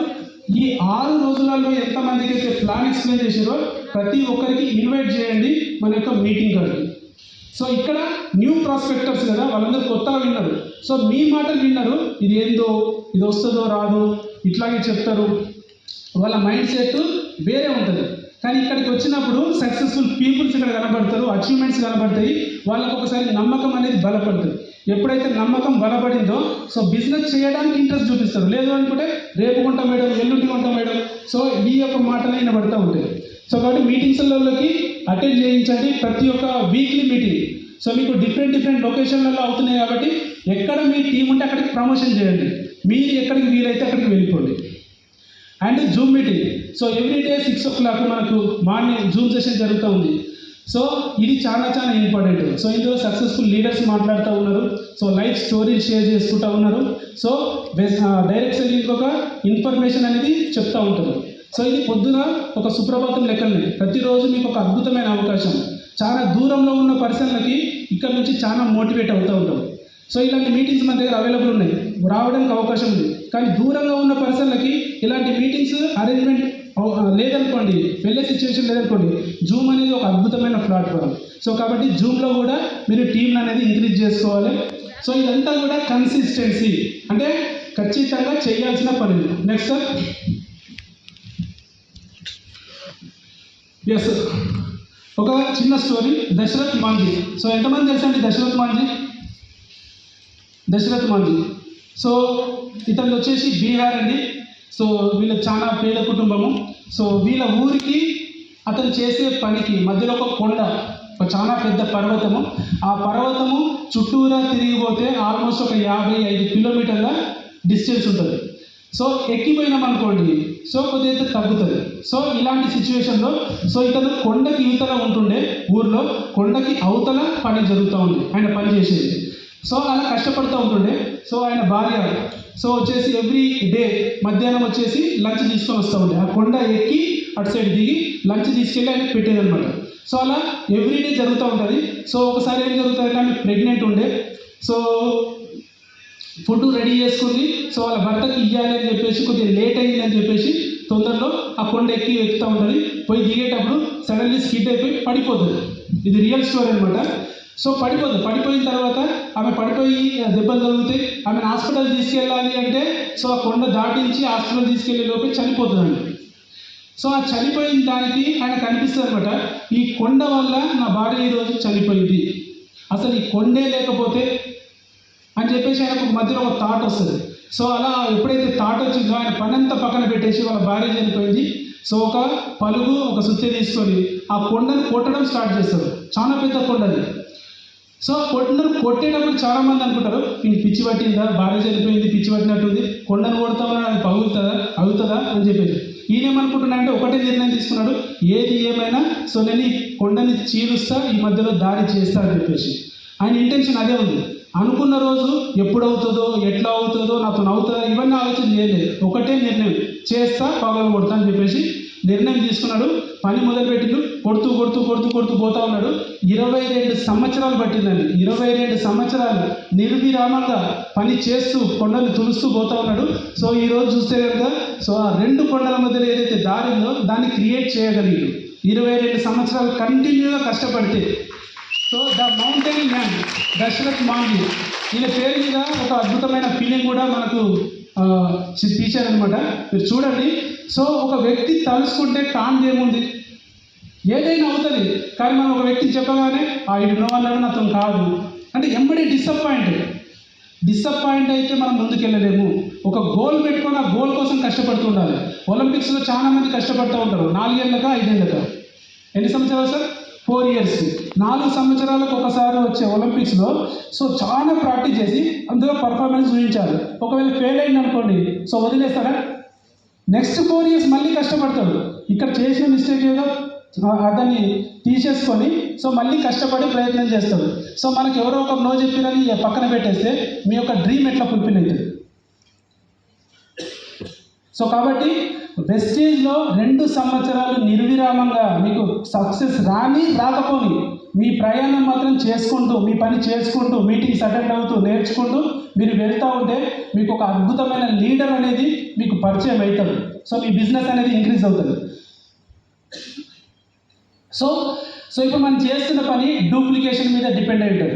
ఈ 6 రోజులలో ఎంతమందికి అయితే ప్లాన్ ఎక్స్ప్లెయిన్ చేసారో ప్రతి ఒక్కరికి ఇన్వైట్ చేయండి మన యొక్క మీటింగ్ కాడికి. సో ఇక్కడ న్యూ ప్రాస్పెక్టర్స్ కదా, వాళ్ళందరూ కొత్తగా విన్నారు. సో మీ మాటలు విన్నారు, ఇది ఏందో, ఇది వస్తుందో రాదో ఇట్లాగే చెప్తారు. వాళ్ళ మైండ్ సెట్ వేరే ఉంటుంది. కానీ ఇక్కడికి వచ్చినప్పుడు సక్సెస్ఫుల్ పీపుల్స్ ఇక్కడ కనబడతారు, అచీవ్మెంట్స్ కనబడతాయి. వాళ్ళకు ఒకసారి నమ్మకం అనేది బలపడుతుంది. ఎప్పుడైతే నమ్మకం బలపడిందో సో బిజినెస్ చేయడానికి ఇంట్రెస్ట్ చూపిస్తారు. లేదు అనుకుంటే రేపు కొంటాం మేడం, ఎల్లుండి కొంటాం మేడం. సో ఈ యొక్క మాటలు వినబడుతూ ఉంటాయి. సో కాబట్టి మీటింగ్స్లలోకి అటెండ్ చేయించండి. ప్రతి ఒక్క వీక్లీ మీటింగ్. సో మీకు డిఫరెంట్ లొకేషన్లలో అవుతున్నాయి కాబట్టి ఎక్కడ మీ టీం ఉంటే అక్కడికి ప్రమోషన్ చేయండి. మీరు ఎక్కడికి వీలైతే అక్కడికి వెళ్ళిపోండి. And Zoom meeting. So everyday 6 o'clock మనకు మార్నింగ్ జూమ్ సెషన్ జరుగుతూ ఉంది. సో ఇది చాలా ఇంపార్టెంట్. సో ఇందులో సక్సెస్ఫుల్ లీడర్స్ మాట్లాడుతూ ఉన్నారు. సో లైఫ్ స్టోరీలు షేర్ చేసుకుంటూ ఉన్నారు. సో డైరెక్ట్ సెల్లింగ్ ఒక ఇన్ఫర్మేషన్ అనేది చెప్తూ ఉంటారు. సో ఇది పొద్దున ఒక సుప్రభాతం లెక్కల్ని. ప్రతిరోజు మీకు ఒక అద్భుతమైన అవకాశం. చాలా దూరంలో ఉన్న పర్సన్లకి ఇక్కడ నుంచి చాలా మోటివేట్ అవుతూ ఉంటాం. సో ఇలాంటి మీటింగ్స్ మన దగ్గర అవైలబుల్ ఉన్నాయి, రావడానికి అవకాశం ఉంది. కానీ దూరంగా ఉన్న పర్సన్లకి ఇలాంటి మీటింగ్స్ అరేంజ్మెంట్ లేదనుకోండి, వెళ్ళే సిచ్యువేషన్ లేదనుకోండి, జూమ్ అనేది ఒక అద్భుతమైన ప్లాట్ఫామ్. సో కాబట్టి జూమ్లో కూడా మీరు టీం అనేది ఇంక్రీజ్ చేసుకోవాలి. సో ఇదంతా కూడా కన్సిస్టెన్సీ, అంటే ఖచ్చితంగా చేయాల్సిన పని. నెక్స్ట్ సార్, ఎస్, ఒక చిన్న స్టోరీ, దశరథ్ మాంజీ. సో ఎంతమంది తెలుసండి దశరథ్ మాంజీ? దశరథ్ మాంజీ, సో ఇతను వచ్చేసి బీహార్ అండి. సో వీళ్ళ చాలా పేద కుటుంబము. సో వీళ్ళ ఊరికి అతను చేసే పనికి మధ్యలో ఒక కొండ, ఒక చాలా పెద్ద పర్వతము. ఆ పర్వతము చుట్టూరా తిరిగిపోతే ఆల్మోస్ట్ ఒక 55 కిలోమీటర్ల డిస్టెన్స్ ఉంటుంది. సో ఎక్కిపోయినాం అనుకోండి, సో కొద్దిగా తగ్గుతుంది. సో ఇలాంటి సిచ్యువేషన్లో సో ఇతను కొండకి ఇవతల ఉంటుండే, ఊర్లో కొండకి అవతల పని జరుగుతూ ఉంది, ఆయన పని చేసేది. సో అలా కష్టపడుతూ ఉంటుండే. సో ఆయన భార్య సో వచ్చేసి ఎవ్రీ డే మధ్యాహ్నం వచ్చేసి లంచ్ తీసుకొని వస్తూ ఉండే, ఆ కొండ ఎక్కి అటు సైడ్ దిగి లంచ్ తీసుకెళ్ళి ఆయన పెట్టేది అనమాట. సో అలా ఎవ్రీడే జరుగుతూ ఉంటుంది. సో ఒకసారి ఏం జరుగుతుందంటే ఆమె ప్రెగ్నెంట్ ఉండే. సో ఫుడ్ రెడీ చేసుకుంది. సో వాళ్ళ భర్తకి ఇవ్వాలి అని చెప్పేసి కొద్దిగా లేట్ అయింది అని చెప్పేసి తొందరలో ఆ కొండ ఎక్కుతూ ఉంటుంది. పోయి దిగేటప్పుడు సడన్లీ స్కిడ్ అయిపోయి పడిపోతుంది. ఇది రియల్ స్టోరీ అనమాట. సో పడిపోయిన తర్వాత ఆమె పడిపోయి దెబ్బలు తగిలితే ఆమెను హాస్పిటల్ తీసుకెళ్ళాలి అంటే సో ఆ కొండ దాటించి హాస్పిటల్ తీసుకెళ్లే లోపే చనిపోతుందండి. సో ఆ చనిపోయిన దానికి ఆయనకు అనిపిస్తుంది అనమాట, ఈ కొండ వల్ల నా భార్య ఈరోజు చనిపోయింది, అసలు ఈ కొండే లేకపోతే అని చెప్పేసి ఆయనకు మధ్యలో ఒక థాట్ వస్తుంది. సో అలా ఎప్పుడైతే థాట్ వచ్చిందో ఆయన పనంతా పక్కన పెట్టేసి వాళ్ళ భార్య చనిపోయింది. సో ఒక పలుగు ఒక సుత్తె తీసుకొని ఆ కొండను కొట్టడం స్టార్ట్ చేస్తారు. చాలా పెద్ద కొండది. సో కొండను కొట్టేటప్పుడు చాలామంది అనుకుంటారు, ఈ పిచ్చి పట్టిందా, భార్య చనిపోయింది, పిచ్చి పట్టినట్టుంది, కొండను కొడతా ఉన్నాడు, అది అవుతుందా అని చెప్పేసి ఈయన ఏమనుకుంటున్నా అంటే ఒకటే నిర్ణయం తీసుకున్నాడు, ఏది ఏమైనా సో నేను ఈ కొండని చీలుస్తా, ఈ మధ్యలో దాడి చేస్తా అని చెప్పేసి ఆయన ఇంటెన్షన్ అదే ఉంది. అనుకున్న రోజు ఎప్పుడవుతుందో ఎట్లా అవుతుందో నాతో అవుతుందో ఇవన్నీ ఆలోచన చేయలేదు, ఒకటే నిర్ణయం, చేస్తా పగలు కొడతా అని చెప్పేసి నిర్ణయం తీసుకున్నాడు. పని మొదలుపెట్టిండు, కొడుతూ పోతా ఉన్నాడు. 22 సంవత్సరాలు పట్టిందండి. 22 సంవత్సరాలు నిర్విరామంగా పని చేస్తూ కొండలు తులుస్తూ పోతా ఉన్నాడు. సో ఈరోజు చూస్తే కనుక సో ఆ 2 కొండల మధ్యలో ఏదైతే దారి ఉందో దాన్ని క్రియేట్ చేయగలిగాడు 22 సంవత్సరాలు కంటిన్యూగా కష్టపడితే. So the mountain man Dashrath Manjhi, ఈయన పేరు మీద ఒక అద్భుతమైన ఫీలింగ్ కూడా మనకు టీచర్ అనమాట. మీరు చూడండి, సో ఒక వ్యక్తి తలుసుకుంటే కాంతి ఏముంది, ఏదైనా అవుతుంది. కానీ మనం ఒక వ్యక్తి చెప్పగానే ఇది నో అన్నాడు, నాతో కాదు అంటే ఎంబడే డిసప్పాయింట్ అయితే మనం ముందుకెళ్ళలేము. ఒక గోల్ పెట్టుకొని ఆ గోల్ కోసం కష్టపడుతూ ఉండాలి. ఒలింపిక్స్లో చాలా మంది కష్టపడుతూ ఉంటారు, 4 ఏళ్ళకా 5 ఏళ్ళకా. ఎన్ని సంవత్సరాలు సార్? 4 years. 4 సంవత్సరాలకు ఒకసారి వచ్చే ఒలింపిక్స్లో సో చాలా ప్రాక్టీస్ చేసి అందులో పర్ఫార్మెన్స్ చూపించాలి. ఒకవేళ ఫెయిల్ అయింది అనుకోండి, సో వదిలేస్తాడా? నెక్స్ట్ 4 years మళ్ళీ కష్టపడతాడు. ఇక్కడ చేసిన మిస్టేక్ ఏదో దాన్ని తీసేసుకొని సో మళ్ళీ కష్టపడి ప్రయత్నం చేస్తాడు. సో మనకు ఎవరో ఒకరు నో చెప్పినని పక్కన పెట్టేస్తే మీ యొక్క డ్రీమ్ ఎట్లా ఫుల్ఫిల్ అవుతుంది? సో కాబట్టి వెస్టేజ్లో 2 సంవత్సరాలు నిర్విరామంగా మీకు సక్సెస్ రాకపోని మీ ప్రయాణం మాత్రం చేసుకుంటూ, మీ పని చేసుకుంటూ, మీటింగ్స్ అటెండ్ అవుతూ, నేర్చుకుంటూ మీరు వెళ్తూ ఉంటే మీకు ఒక అద్భుతమైన లీడర్ అనేది మీకు పరిచయం అవుతాడు. సో మీ బిజినెస్ అనేది ఇంక్రీజ్ అవుతుంది. సో ఇప్పుడు మనం చేస్తున్న పని డూప్లికేషన్ మీద డిపెండ్ అయి ఉంటుంది.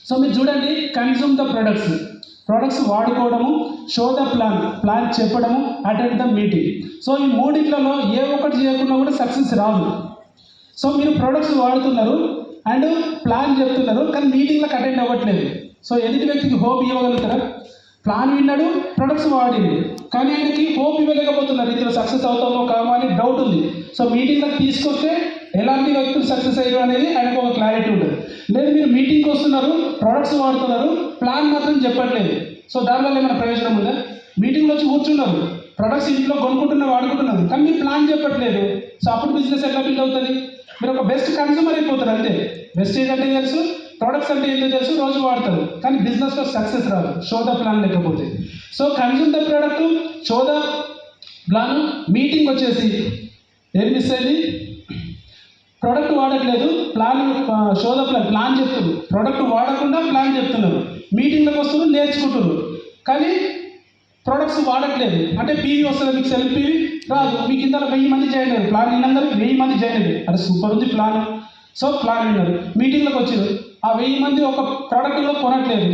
సో మీరు చూడండి, కన్జ్యూమ్ ద ప్రొడక్ట్స్ వాడుకోవడము, షో ద ప్లాన్ చెప్పడము, అటెండ్ ద మీటింగ్. సో ఈ మూడిట్లలో ఏ ఒక్కటి చేయకుండా కూడా సక్సెస్ రాదు. సో మీరు ప్రొడక్ట్స్ వాడుతున్నారు అండ్ ప్లాన్ చెప్తున్నారు, కానీ మీటింగ్లకు అటెండ్ అవ్వట్లేదు. సో ఎదుటి వ్యక్తికి హోప్ ఇవ్వగలుగుతారా? ప్లాన్ విన్నాడు, ప్రొడక్ట్స్ వాడింది, కానీ ఆయనకి హోప్ ఇవ్వలేకపోతున్నారు, ఇందులో సక్సెస్ అవుతామో కామో అని డౌట్ ఉంది. సో మీటింగ్లకు తీసుకొస్తే ఎలాంటి వ్యక్తులు సక్సెస్ అయ్యారు అనేది ఆయనకు ఒక క్లారిటీ ఉంటుంది. లేదు మీరు మీటింగ్కి వస్తున్నారు, ప్రొడక్ట్స్ వాడుతున్నారు, ప్లాన్ మాత్రం చెప్పట్లేదు. సో దానివల్ల ఏమైనా ప్రయోజనం ఉందా? మీటింగ్లో వచ్చి కూర్చున్నారు, ప్రొడక్ట్స్ ఇంట్లో కొనుక్కుంటున్నారు, వాడుకుంటున్నారు, కానీ మీరు ప్లాన్ చెప్పట్లేదు. సో అప్పుడు బిజినెస్ ఎట్లా బిల్డ్ అవుతుంది? మీరు ఒక బెస్ట్ కన్స్యూమర్ అయిపోతారు అంతే. వెస్టేజ్ అంటే తెలుసు, ప్రొడక్ట్స్ అంటే ఏంటో తెలుసు, రోజు వాడతారు, కానీ బిజినెస్లో సక్సెస్ రాదు షో ద ప్లాన్ లేకపోతే. So consume the product, show the plan, meeting వచ్చేసి ఏం మిస్ అయింది? ప్రోడక్ట్ వాడట్లేదు, ప్లాన్ షోలో ప్లాన్ చెప్తున్నారు, ప్రోడక్ట్ వాడకుండా ప్లాన్ చెప్తున్నారు, మీటింగ్లకు వస్తున్నారు, నేర్చుకుంటున్నారు, కానీ ప్రోడక్ట్స్ వాడట్లేదు. అంటే పీవీ వస్తుంది, మీకు సెల్ఫ్ పీవీ రాదు. మీకు ఇంత 1000 మంది జాయిన్ అయ్యారు, ప్లాన్ విన్నారు, 1000 మంది జాయిన్ అయ్యారు, అది సూపర్ ఉంది ప్లాన్. సో ప్లాన్ విన్నారు, మీటింగ్లకు వచ్చారు, ఆ 1000 మంది ఒక ప్రోడక్ట్లో కొనట్లేదు.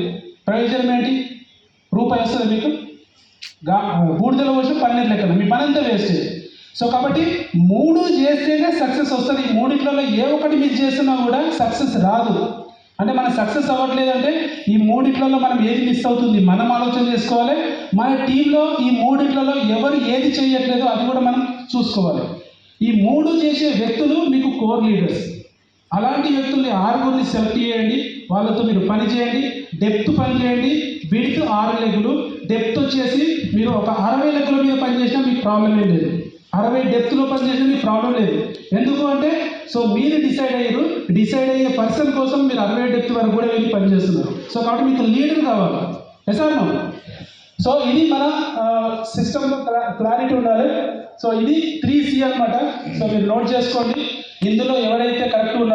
ప్రయోజనం ఏంటి? రూపాయి వస్తుంది మీకు, బూడిదలో పోసిన పన్నీర్ లెక్కన, మీ పని అంతా వేస్ట్. సో కాబట్టి 3 చేస్తేనే సక్సెస్ వస్తుంది. ఈ 3 ఏ ఒక్కటి మీరు చేస్తున్నా కూడా సక్సెస్ రాదు. అంటే మనం సక్సెస్ అవ్వట్లేదంటే ఈ 3 మనం ఏది మిస్ అవుతుంది మనం ఆలోచన చేసుకోవాలి. మన టీంలో ఈ 3 ఎవరు ఏది చేయట్లేదో అది కూడా మనం చూసుకోవాలి. ఈ 3 చేసే వ్యక్తులు మీకు కోర్ లీడర్స్. అలాంటి వ్యక్తుల్ని 6 సెలెక్ట్ చేయండి, వాళ్ళతో మీరు పని చేయండి, డెప్త్ పని చేయండి. విడ్త్ 6 లెగ్గులు, డెప్త్ వచ్చేసి మీరు ఒక 60 లెగ్గుల మీద పని చేసినా మీకు ప్రాబ్లం ఏం లేదు, 60 డెప్త్లో పని చేసినా మీకు ప్రాబ్లం లేదు. ఎందుకు అంటే సో మీరు డిసైడ్ అయ్యే పర్సన్ కోసం మీరు 60 డెప్త్ వరకు కూడా వెళ్ళి పనిచేస్తున్నారు. సో కాబట్టి మీకు లీడర్ కావాలి. ఎసార్ సో ఇది మన సిస్టంలో క్లారిటీ ఉండాలి. సో ఇది 3C అన్నమాట. సో మీరు నోట్ చేసుకోండి. ఇందులో ఎవరైతే కరెక్ట్ ఉన్నారో